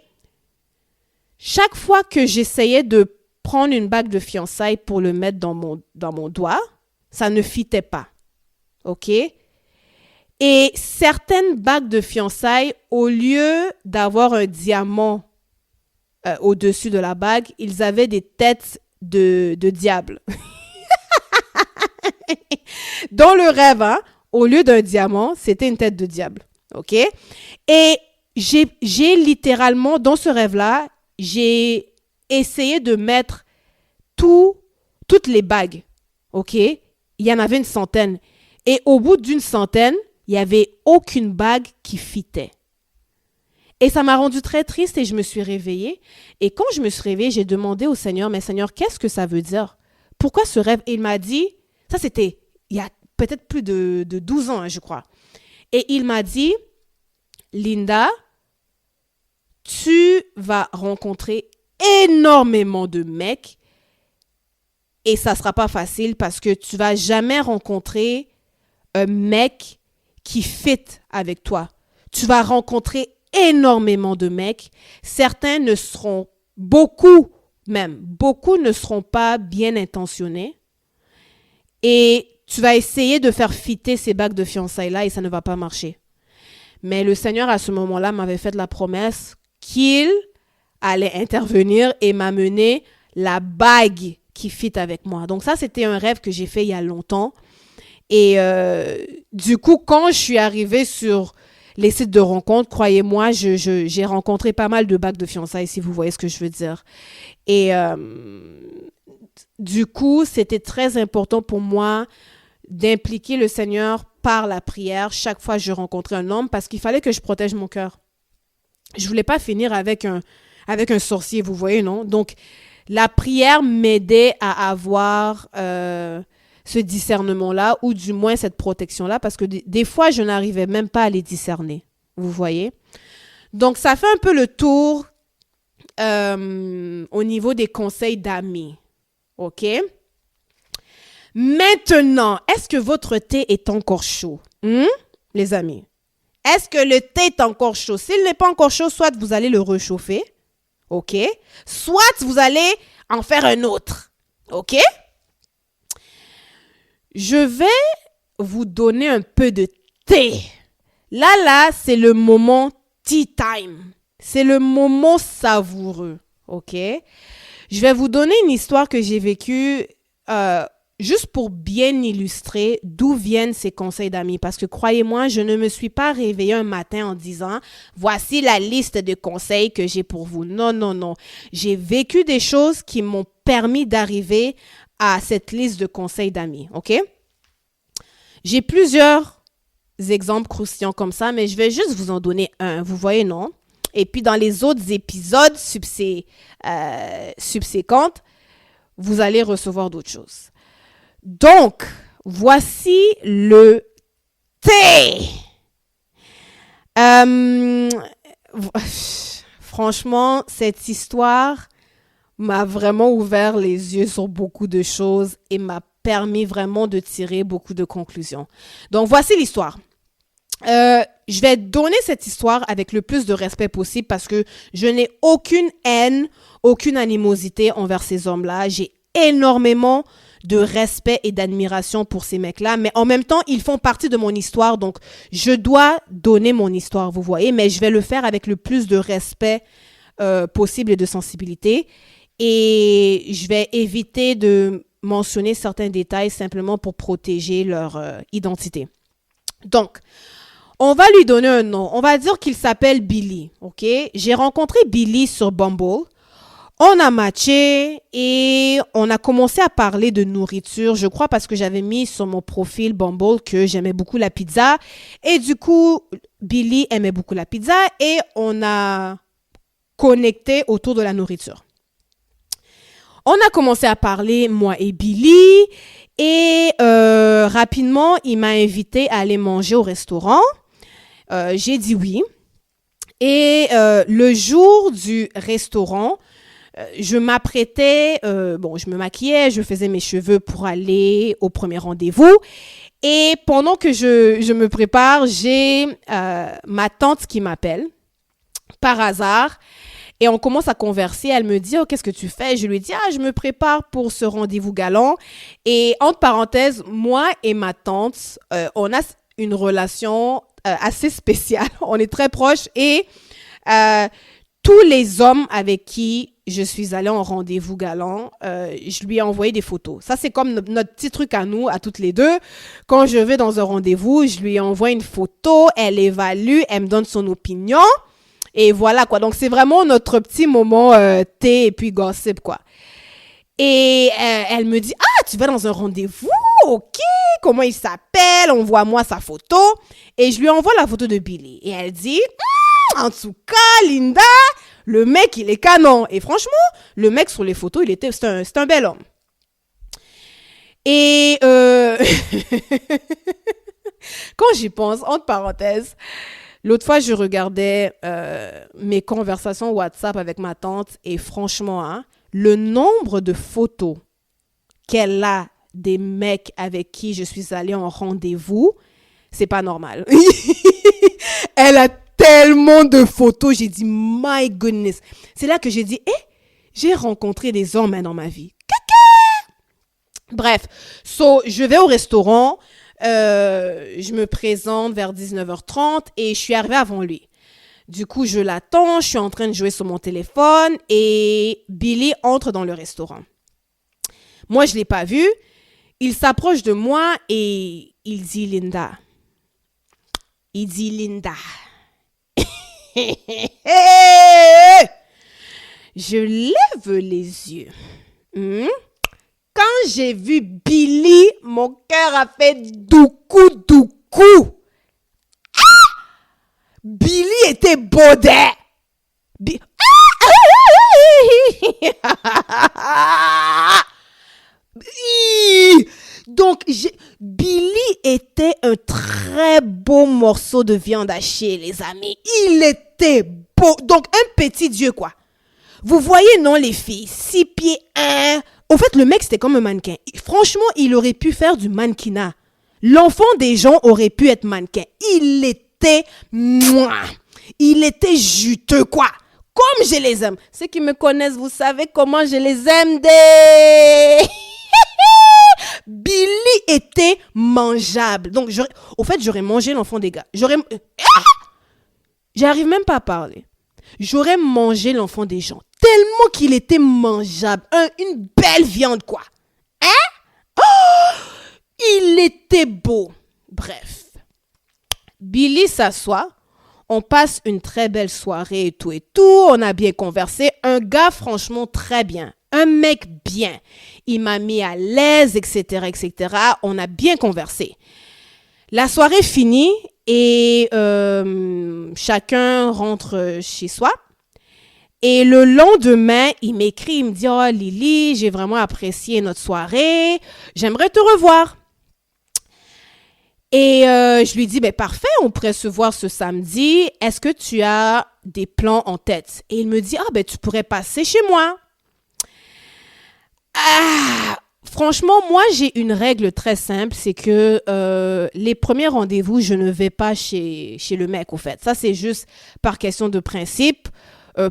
chaque fois que j'essayais de prendre une bague de fiançailles pour le mettre dans mon doigt, ça ne fitait pas. OK? Et certaines bagues de fiançailles, au lieu d'avoir un diamant au-dessus de la bague, ils avaient des têtes de diable. Dans le rêve, hein, au lieu d'un diamant, c'était une tête de diable. OK? Et j'ai littéralement, dans ce rêve-là, j'ai essayé de mettre toutes les bagues. OK? Il y en avait une centaine. Et au bout d'une centaine, il n'y avait aucune bague qui fitait. Et ça m'a rendu très triste et je me suis réveillée. Et quand je me suis réveillée, j'ai demandé au Seigneur, mais Seigneur, qu'est-ce que ça veut dire? Pourquoi ce rêve? Et il m'a dit, ça c'était il y a peut-être plus de 12 ans, hein, je crois. Et il m'a dit, Linda, tu vas rencontrer énormément de mecs et ça ne sera pas facile parce que tu ne vas jamais rencontrer un mec qui fit avec toi. Tu vas rencontrer énormément de mecs. Certains ne seront, beaucoup ne seront pas bien intentionnés. Et tu vas essayer de faire fitter ces bagues de fiançailles-là et ça ne va pas marcher. Mais le Seigneur, à ce moment-là, m'avait fait la promesse qu'il allait intervenir et m'amener la bague qui fit avec moi. Donc ça, c'était un rêve que j'ai fait il y a longtemps. Et du coup, quand je suis arrivée sur les sites de rencontres, croyez-moi, j'ai rencontré pas mal de bagues de fiançailles, si vous voyez ce que je veux dire. Et du coup, c'était très important pour moi d'impliquer le Seigneur par la prière chaque fois que je rencontrais un homme parce qu'il fallait que je protège mon cœur. Je voulais pas finir avec un sorcier, vous voyez, non? Donc, la prière m'aidait à avoir ce discernement-là, ou du moins cette protection-là, parce que des fois, je n'arrivais même pas à les discerner. Vous voyez? Donc, ça fait un peu le tour au niveau des conseils d'amis. OK? Maintenant, est-ce que votre thé est encore chaud? Les amis? Est-ce que le thé est encore chaud? S'il n'est pas encore chaud, soit vous allez le réchauffer. OK? Soit vous allez en faire un autre. OK? Je vais vous donner un peu de thé. Là, c'est le moment tea time. C'est le moment savoureux. OK? Je vais vous donner une histoire que j'ai vécue juste pour bien illustrer d'où viennent ces conseils d'amis. Parce que croyez-moi, je ne me suis pas réveillée un matin en disant « Voici la liste de conseils que j'ai pour vous. » Non, non, non. J'ai vécu des choses qui m'ont permis d'arriver à cette liste de conseils d'amis. OK? J'ai plusieurs exemples croustillants comme ça, mais je vais juste vous en donner un. Vous voyez, non? Et puis, dans les autres épisodes subséquents, vous allez recevoir d'autres choses. Donc, voici le thé. Franchement, cette histoire m'a vraiment ouvert les yeux sur beaucoup de choses et m'a permis vraiment de tirer beaucoup de conclusions. Donc, voici l'histoire. Je vais donner cette histoire avec le plus de respect possible parce que je n'ai aucune haine, aucune animosité envers ces hommes-là. J'ai énormément de respect et d'admiration pour ces mecs-là, mais en même temps, ils font partie de mon histoire, donc je dois donner mon histoire, vous voyez, mais je vais le faire avec le plus de respect possibles et de sensibilité. Et je vais éviter de mentionner certains détails simplement pour protéger leur identité. Donc, on va lui donner un nom. On va dire qu'il s'appelle Billy, ok? J'ai rencontré Billy sur Bumble. On a matché et on a commencé à parler de nourriture, je crois parce que j'avais mis sur mon profil Bumble que j'aimais beaucoup la pizza. Et du coup, Billy aimait beaucoup la pizza et on a connecté autour de la nourriture. On a commencé à parler, moi et Billy, et rapidement, il m'a invité à aller manger au restaurant. J'ai dit oui. Et le jour du restaurant, je m'apprêtais, je me maquillais, je faisais mes cheveux pour aller au premier rendez-vous. Et pendant que je me prépare, j'ai ma tante qui m'appelle par hasard. Et on commence à converser. Elle me dit, « Oh, qu'est-ce que tu fais? » Je lui dis, « Ah, je me prépare pour ce rendez-vous galant. » Et entre parenthèses, moi et ma tante, on a une relation assez spéciale. On est très proches et tous les hommes avec qui je suis allée en rendez-vous galant, je lui ai envoyé des photos. Ça, c'est comme notre petit truc à nous, à toutes les deux. Quand je vais dans un rendez-vous, je lui envoie une photo, elle évalue, elle me donne son opinion. Et voilà, quoi. Donc, c'est vraiment notre petit moment thé et puis gossip, quoi. Et elle me dit, « Ah, tu vas dans un rendez-vous? OK. Comment il s'appelle? Envoie-moi sa photo. » Et je lui envoie la photo de Billy. Et elle dit, « En tout cas, Linda, le mec, il est canon. » Et franchement, le mec sur les photos, c'est un bel homme. Et quand j'y pense, entre parenthèses, l'autre fois, je regardais mes conversations WhatsApp avec ma tante et franchement, hein, le nombre de photos qu'elle a des mecs avec qui je suis allée en rendez-vous, c'est pas normal. Elle a tellement de photos, j'ai dit, my goodness. C'est là que j'ai dit, j'ai rencontré des hommes dans ma vie. Bref, je vais au restaurant. Je me présente vers 19h30 et je suis arrivée avant lui. Du coup, je l'attends, je suis en train de jouer sur mon téléphone et Billy entre dans le restaurant. Moi, je ne l'ai pas vu. Il s'approche de moi et il dit Linda. Il dit Linda. Je lève les yeux. Quand j'ai vu Billy, mon cœur a fait doucou, doucou. Ah! Billy était baudet. Donc, Billy était un très beau morceau de viande hachée, les amis. Il était beau. Donc, un petit dieu, quoi. Vous voyez, non, les filles, 6 pieds 1. Au fait, le mec, c'était comme un mannequin. Franchement, il aurait pu faire du mannequinat. L'enfant des gens aurait pu être mannequin. Il était juteux, quoi. Comme je les aime. Ceux qui me connaissent, vous savez comment je les aime des... Billy était mangeable. Donc, j'aurais mangé l'enfant des gars. J'arrive même pas à parler. J'aurais mangé l'enfant des gens. Tellement qu'il était mangeable. Une belle viande, quoi. Hein? Oh! Il était beau. Bref. Billy s'assoit. On passe une très belle soirée et tout. On a bien conversé. Un gars, franchement, très bien. Un mec bien. Il m'a mis à l'aise, etc., etc. On a bien conversé. La soirée finit et chacun rentre chez soi. Et le lendemain, il m'écrit, il me dit « Oh Lily, j'ai vraiment apprécié notre soirée. J'aimerais te revoir. » Et je lui dis « Parfait, on pourrait se voir ce samedi. Est-ce que tu as des plans en tête? » Et il me dit « tu pourrais passer chez moi. » Franchement, moi, j'ai une règle très simple, c'est que les premiers rendez-vous, je ne vais pas chez le mec, au fait. Ça, c'est juste par question de principe.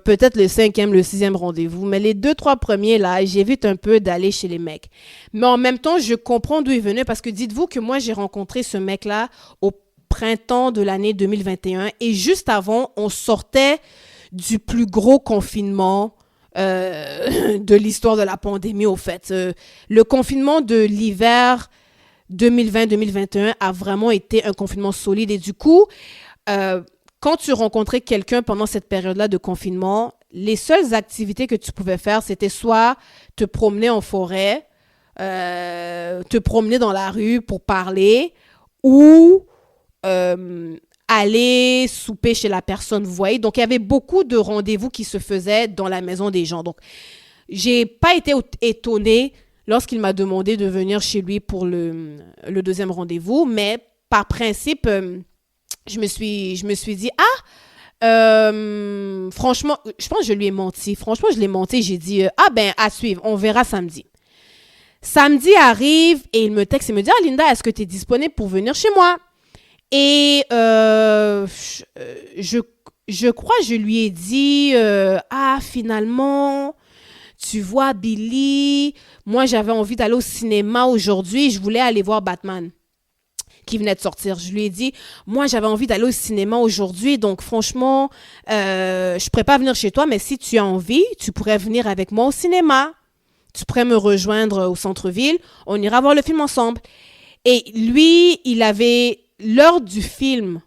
Peut-être le 5e, le 6e rendez-vous. Mais les 2-3 premiers, là, j'évite un peu d'aller chez les mecs. Mais en même temps, je comprends d'où il venait parce que dites-vous que moi, j'ai rencontré ce mec-là au printemps de l'année 2021 et juste avant, on sortait du plus gros confinement de l'histoire de la pandémie, au fait. Le confinement de l'hiver 2020-2021 a vraiment été un confinement solide. Et du coup, quand tu rencontrais quelqu'un pendant cette période-là de confinement, les seules activités que tu pouvais faire, c'était soit te promener en forêt, te promener dans la rue pour parler ou aller souper chez la personne, vous voyez. Donc, il y avait beaucoup de rendez-vous qui se faisaient dans la maison des gens. Donc, j'ai pas été étonnée lorsqu'il m'a demandé de venir chez lui pour le deuxième rendez-vous, mais par principe, je me suis dit, franchement, je pense que je lui ai menti. Franchement, je l'ai menti. J'ai dit, à suivre, on verra samedi. Samedi arrive et il me texte et me dit, Linda, est-ce que tu es disponible pour venir chez moi? Et je crois que je lui ai dit, finalement, tu vois, Billy, moi, j'avais envie d'aller au cinéma aujourd'hui. Je voulais aller voir Batman qui venait de sortir. Je lui ai dit, moi, j'avais envie d'aller au cinéma aujourd'hui. Donc, franchement, je ne pourrais pas venir chez toi, mais si tu as envie, tu pourrais venir avec moi au cinéma. Tu pourrais me rejoindre au centre-ville. On ira voir le film ensemble. Et lui, il avait l'heure du film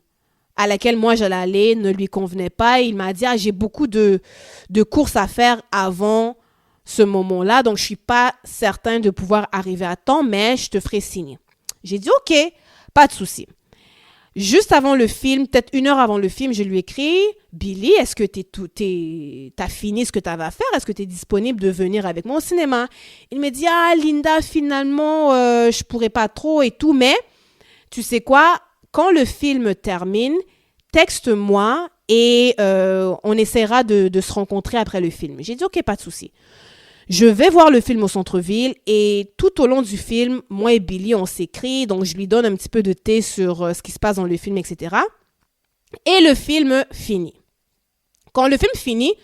à laquelle moi j'allais aller ne lui convenait pas. Il m'a dit, j'ai beaucoup de courses à faire avant ce moment-là, donc je suis pas certain de pouvoir arriver à temps, mais je te ferai signe. J'ai dit, OK, pas de souci. Juste avant le film, peut-être 1 heure avant le film, je lui ai écrit, Billy, est-ce que t'as fini ce que tu avais à faire? Est-ce que tu es disponible de venir avec moi au cinéma? Il me dit, Linda, finalement, je pourrais pas trop et tout, mais tu sais quoi? Quand le film termine, texte-moi et on essaiera de se rencontrer après le film. J'ai dit, OK, pas de souci. Je vais voir le film au centre-ville et tout au long du film, moi et Billy, on s'écrit. Donc, je lui donne un petit peu de thé sur ce qui se passe dans le film, etc. Et le film finit. Quand le film finit,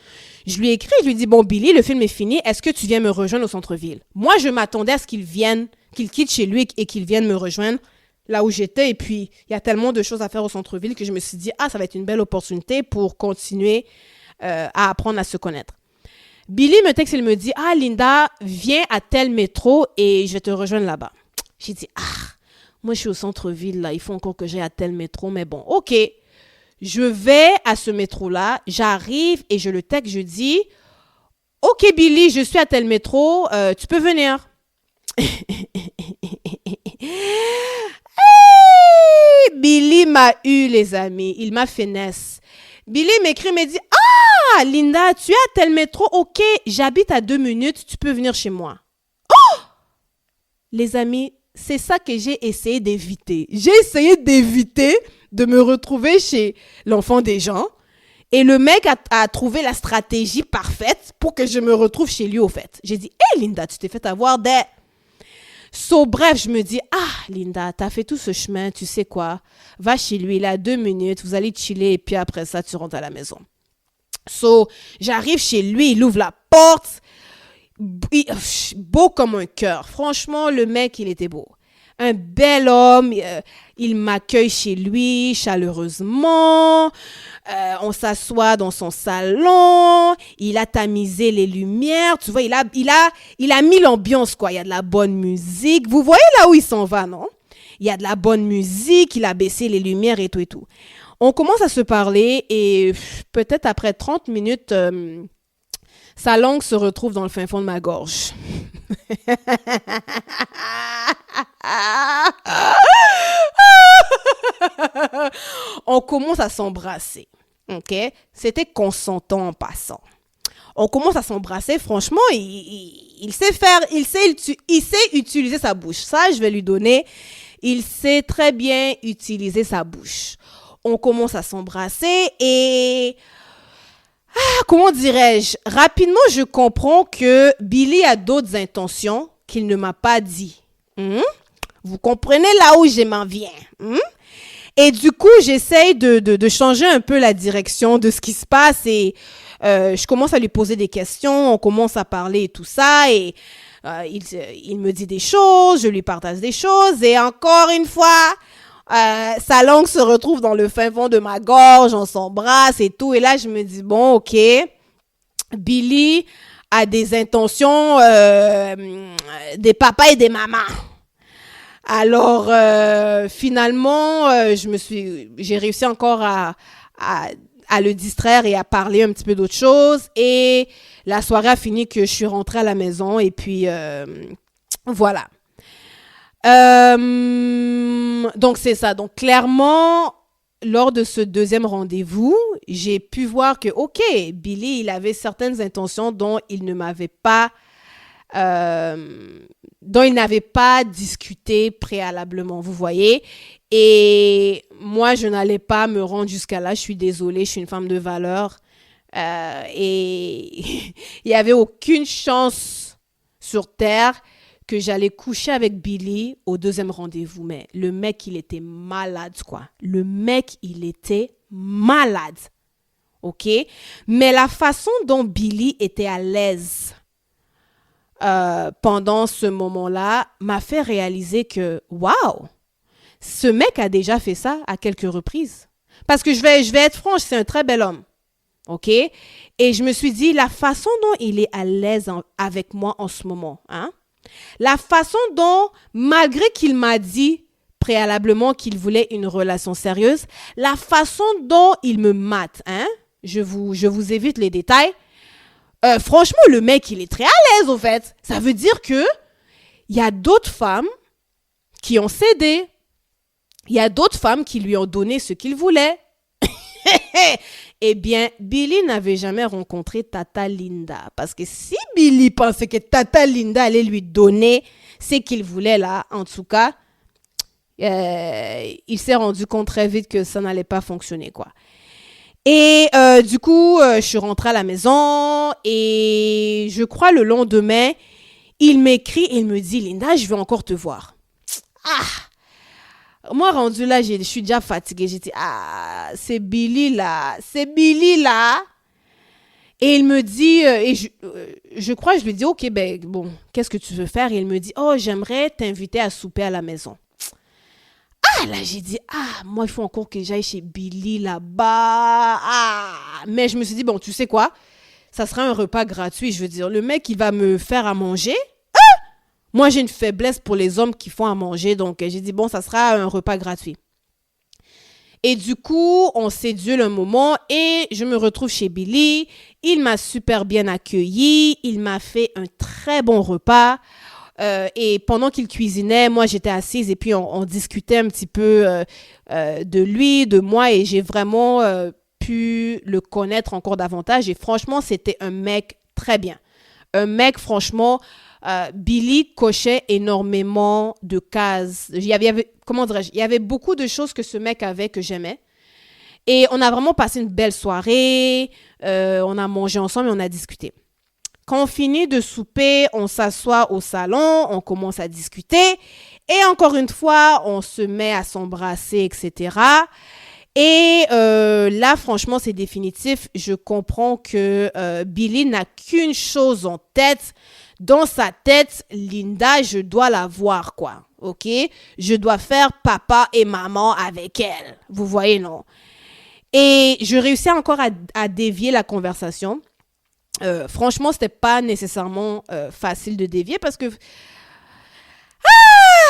je lui écris, je lui dis, bon, Billy, le film est fini. Est-ce que tu viens me rejoindre au centre-ville? Moi, je m'attendais à ce qu'il quitte chez lui et qu'il vienne me rejoindre là où j'étais. Et puis, il y a tellement de choses à faire au centre-ville que je me suis dit, ça va être une belle opportunité pour continuer à apprendre à se connaître. Billy me texte, il me dit, Linda, viens à tel métro et je vais te rejoindre là-bas. J'ai dit, moi je suis au centre-ville, là, il faut encore que j'aille à tel métro, mais bon, OK. Je vais à ce métro-là, j'arrive et je le texte, je dis, OK Billy, je suis à tel métro, tu peux venir. Billy m'a eu, les amis, il m'a finesse. Billy m'écrit, me dit, Linda, tu es à tel métro, OK, j'habite à 2 minutes, tu peux venir chez moi. Les amis, c'est ça que j'ai essayé d'éviter. J'ai essayé d'éviter de me retrouver chez l'enfant des gens et le mec a trouvé la stratégie parfaite pour que je me retrouve chez lui au fait. J'ai dit, Linda, tu t'es fait avoir des... Bref, je me dis, Linda, t'as fait tout ce chemin, tu sais quoi, va chez lui, il a 2 minutes, vous allez chiller et puis après ça, tu rentres à la maison. J'arrive chez lui, il ouvre la porte, beau comme un cœur. Franchement, le mec, il était beau. Un bel homme, il m'accueille chez lui chaleureusement, on s'assoit dans son salon, il a tamisé les lumières, tu vois, il a mis l'ambiance, quoi. Il y a de la bonne musique. Vous voyez là où il s'en va, non? Il y a de la bonne musique, il a baissé les lumières et tout et tout. On commence à se parler et peut-être après 30 minutes, sa langue se retrouve dans le fin fond de ma gorge. On commence à s'embrasser. OK? C'était consentant en passant. On commence à s'embrasser. Franchement, il sait faire, il sait utiliser sa bouche. Ça, je vais lui donner. Il sait très bien utiliser sa bouche. On commence à s'embrasser et... comment dirais-je? Rapidement, je comprends que Billy a d'autres intentions qu'il ne m'a pas dit. Vous comprenez là où je m'en viens. Et du coup, j'essaye de changer un peu la direction de ce qui se passe et je commence à lui poser des questions, on commence à parler et tout ça et il me dit des choses, je lui partage des choses et encore une fois, Sa langue se retrouve dans le fin fond de ma gorge, on s'embrasse et tout. Et là, je me dis, bon, ok, Billy a des intentions des papas et des mamans. Alors, finalement, j'ai réussi encore à le distraire et à parler un petit peu d'autre chose. Et la soirée a fini que je suis rentrée à la maison et puis voilà. Donc, c'est ça. Donc, clairement, lors de ce deuxième rendez-vous, j'ai pu voir que, OK, Billy, il avait certaines intentions dont il n'avait pas discuté préalablement, vous voyez. Et moi, je n'allais pas me rendre jusqu'à là. Je suis désolée, je suis une femme de valeur. Et il n'y avait aucune chance sur Terre que j'allais coucher avec Billy au deuxième rendez-vous. Mais le mec, il était malade, quoi. Le mec, il était malade. OK? Mais la façon dont Billy était à l'aise pendant ce moment-là m'a fait réaliser que, waouh, ce mec a déjà fait ça à quelques reprises. Parce que je vais être franche, c'est un très bel homme. OK? Et je me suis dit, la façon dont il est à l'aise avec moi en ce moment, hein? La façon dont, malgré qu'il m'a dit préalablement qu'il voulait une relation sérieuse, la façon dont il me mate, hein? Je vous évite les détails. Franchement, le mec, il est très à l'aise, au fait. Ça veut dire que il y a d'autres femmes qui ont cédé. Il y a d'autres femmes qui lui ont donné ce qu'il voulait. Eh bien, Billy n'avait jamais rencontré Tata Linda. Parce que si Billy pensait que Tata Linda allait lui donner ce qu'il voulait là, en tout cas, il s'est rendu compte très vite que ça n'allait pas fonctionner, quoi. Et du coup, je suis rentrée à la maison et je crois le lendemain, il m'écrit et il me dit, Linda, je veux encore te voir. Moi, rendu là, je suis déjà fatiguée. J'ai dit, c'est Billy là. Et il me dit, je crois, je lui dis, ok, ben bon, qu'est-ce que tu veux faire? Et il me dit, oh, j'aimerais t'inviter à souper à la maison. Là, j'ai dit, moi, il faut encore que j'aille chez Billy là-bas. Mais je me suis dit, bon, tu sais quoi? Ça sera un repas gratuit. Je veux dire, le mec, il va me faire à manger. Moi, j'ai une faiblesse pour les hommes qui font à manger. Donc, j'ai dit, bon, ça sera un repas gratuit. Et du coup, on s'édule un moment et je me retrouve chez Billy. Il m'a super bien accueilli. Il m'a fait un très bon repas. Et pendant qu'il cuisinait, moi, j'étais assise et puis on discutait un petit peu de lui, de moi. Et j'ai vraiment pu le connaître encore davantage. Et franchement, c'était un mec très bien. Un mec, franchement... Billy cochait énormément de cases. Comment dirais-je? Il y avait beaucoup de choses que ce mec avait que j'aimais. Et on a vraiment passé une belle soirée. On a mangé ensemble et on a discuté. Quand on finit de souper, on s'assoit au salon, on commence à discuter. Et encore une fois, on se met à s'embrasser, etc. Et là, franchement, c'est définitif. Je comprends que Billy n'a qu'une chose en tête. Dans sa tête, Linda, je dois la voir, quoi. OK? Je dois faire papa et maman avec elle. Vous voyez, non? Et je réussis encore à dévier la conversation. Franchement, c'était pas nécessairement facile de dévier parce que...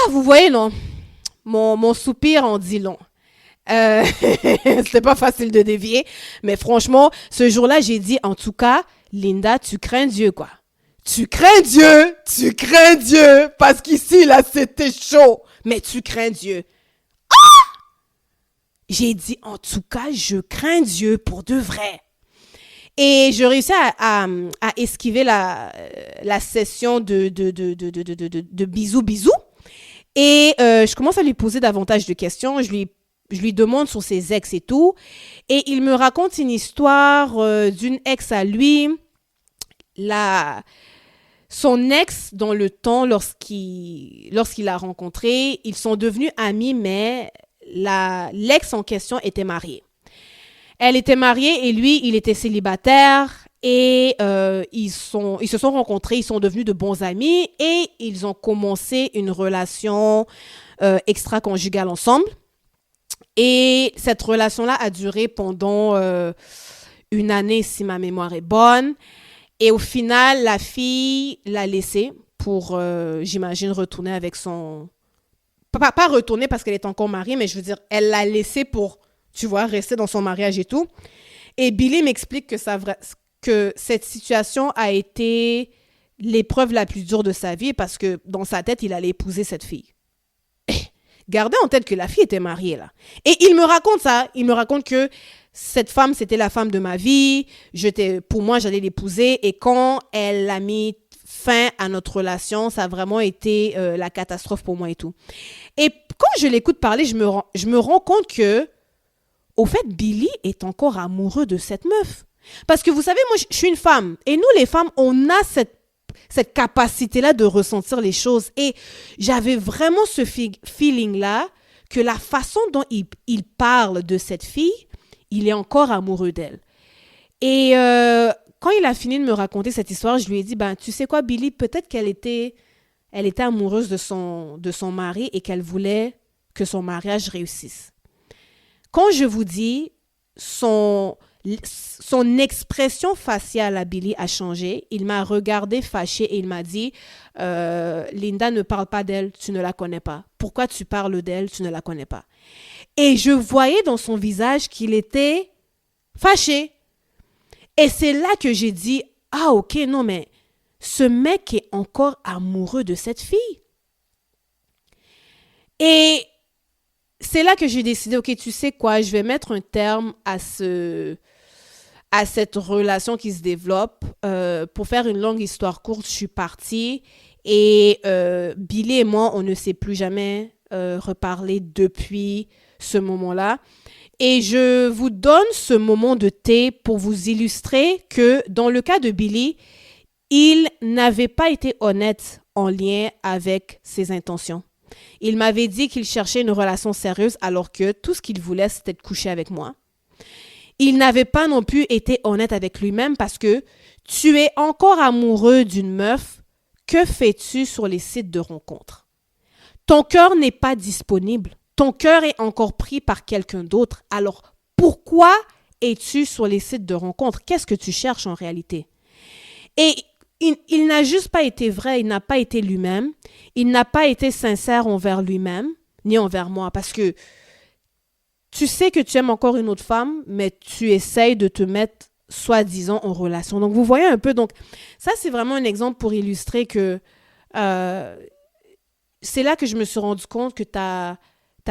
vous voyez, non? Mon soupir en dit long. C'était pas facile de dévier. Mais franchement, ce jour-là, j'ai dit, en tout cas, Linda, tu crains Dieu, quoi. Tu crains Dieu, parce qu'ici, là, c'était chaud, mais tu crains Dieu. J'ai dit, en tout cas, je crains Dieu pour de vrai. Et je réussis à esquiver la session de bisous. Et je commence à lui poser davantage de questions. Je lui demande sur ses ex et tout. Et il me raconte une histoire d'une ex à lui. Son ex, dans le temps, lorsqu'il l'a rencontré, ils sont devenus amis, mais l'ex en question était mariée. Elle était mariée et lui, il était célibataire et ils se sont rencontrés, ils sont devenus de bons amis et ils ont commencé une relation extra-conjugale ensemble. Et cette relation-là a duré pendant une année, si ma mémoire est bonne. Et au final, la fille l'a laissé pour, j'imagine, retourner avec son... Pas retourner parce qu'elle est encore mariée, mais je veux dire, elle l'a laissé pour, tu vois, rester dans son mariage et tout. Et Billy m'explique que cette situation a été l'épreuve la plus dure de sa vie parce que dans sa tête, il allait épouser cette fille. Gardez en tête que la fille était mariée, là. Et il me raconte ça. Il me raconte que cette femme, c'était la femme de ma vie. Pour moi, j'allais l'épouser. Et quand elle a mis fin à notre relation, ça a vraiment été la catastrophe pour moi et tout. Et quand je l'écoute parler, je me rends compte que, au fait, Billy est encore amoureux de cette meuf. Parce que vous savez, moi, je suis une femme. Et nous, les femmes, on a cette capacité-là de ressentir les choses. Et j'avais vraiment ce feeling-là que la façon dont il parle de cette fille, il est encore amoureux d'elle. Et quand il a fini de me raconter cette histoire, je lui ai dit, tu sais quoi, Billy, peut-être qu'elle était amoureuse de son mari et qu'elle voulait que son mariage réussisse. Quand je vous dis, son expression faciale à Billy a changé. Il m'a regardé fâché et il m'a dit, Linda, ne parle pas d'elle, tu ne la connais pas. Pourquoi tu parles d'elle, tu ne la connais pas? Et je voyais dans son visage qu'il était fâché. Et c'est là que j'ai dit, ah ok, non mais ce mec est encore amoureux de cette fille. Et c'est là que j'ai décidé, ok, tu sais quoi, je vais mettre un terme à cette relation qui se développe. Pour faire une longue histoire courte, je suis partie et Billy et moi, on ne s'est plus jamais reparlé depuis ce moment-là. Et je vous donne ce moment de thé pour vous illustrer que dans le cas de Billy, il n'avait pas été honnête en lien avec ses intentions. Il m'avait dit qu'il cherchait une relation sérieuse alors que tout ce qu'il voulait, c'était de coucher avec moi. Il n'avait pas non plus été honnête avec lui-même parce que tu es encore amoureux d'une meuf, que fais-tu sur les sites de rencontres? Ton cœur n'est pas disponible. Ton cœur est encore pris par quelqu'un d'autre. Alors, pourquoi es-tu sur les sites de rencontres? Qu'est-ce que tu cherches en réalité? Et il n'a juste pas été vrai, il n'a pas été lui-même. Il n'a pas été sincère envers lui-même, ni envers moi. Parce que tu sais que tu aimes encore une autre femme, mais tu essayes de te mettre soi-disant en relation. Donc, vous voyez un peu. Donc, ça, c'est vraiment un exemple pour illustrer que c'est là que je me suis rendu compte que tu as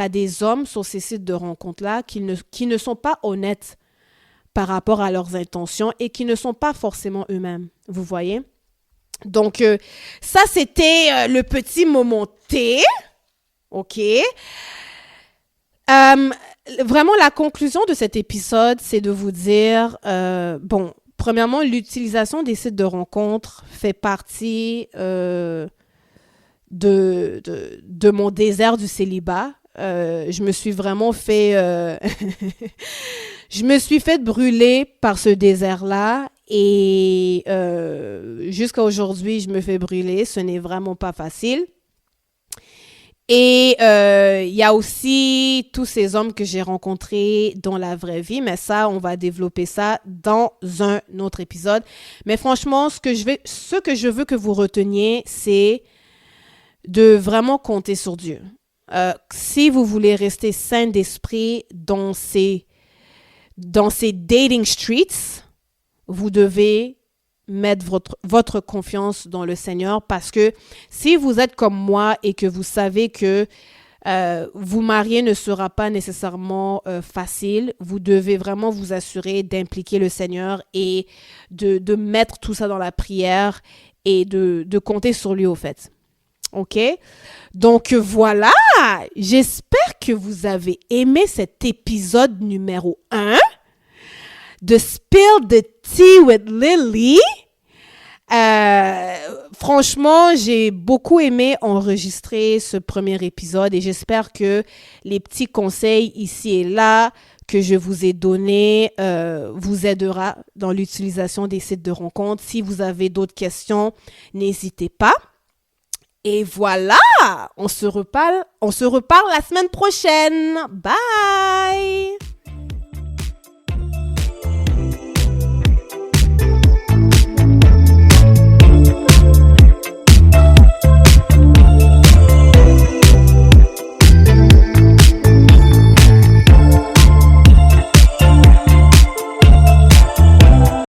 des hommes sur ces sites de rencontres-là qui ne sont pas honnêtes par rapport à leurs intentions et qui ne sont pas forcément eux-mêmes. Vous voyez? Donc, ça, c'était le petit moment T. OK? Vraiment, la conclusion de cet épisode, c'est de vous dire, premièrement, l'utilisation des sites de rencontres fait partie de mon désert du célibat. Je me suis vraiment fait... je me suis fait brûler par ce désert-là et jusqu'à aujourd'hui, je me fais brûler. Ce n'est vraiment pas facile. Et il y a aussi tous ces hommes que j'ai rencontrés dans la vraie vie, mais ça, on va développer ça dans un autre épisode. Mais franchement, ce que je veux que vous reteniez, c'est de vraiment compter sur Dieu. Si vous voulez rester sain d'esprit dans ces dating streets, vous devez mettre votre confiance dans le Seigneur parce que si vous êtes comme moi et que vous savez que vous marier ne sera pas nécessairement facile, vous devez vraiment vous assurer d'impliquer le Seigneur et de mettre tout ça dans la prière et de compter sur lui au fait. OK? Donc voilà, j'espère que vous avez aimé cet épisode numéro 1 de Spill the Tea with Lily. Franchement, j'ai beaucoup aimé enregistrer ce premier épisode et j'espère que les petits conseils ici et là que je vous ai donnés vous aidera dans l'utilisation des sites de rencontres. Si vous avez d'autres questions, n'hésitez pas. Et voilà, on se reparle la semaine prochaine. Bye! bye!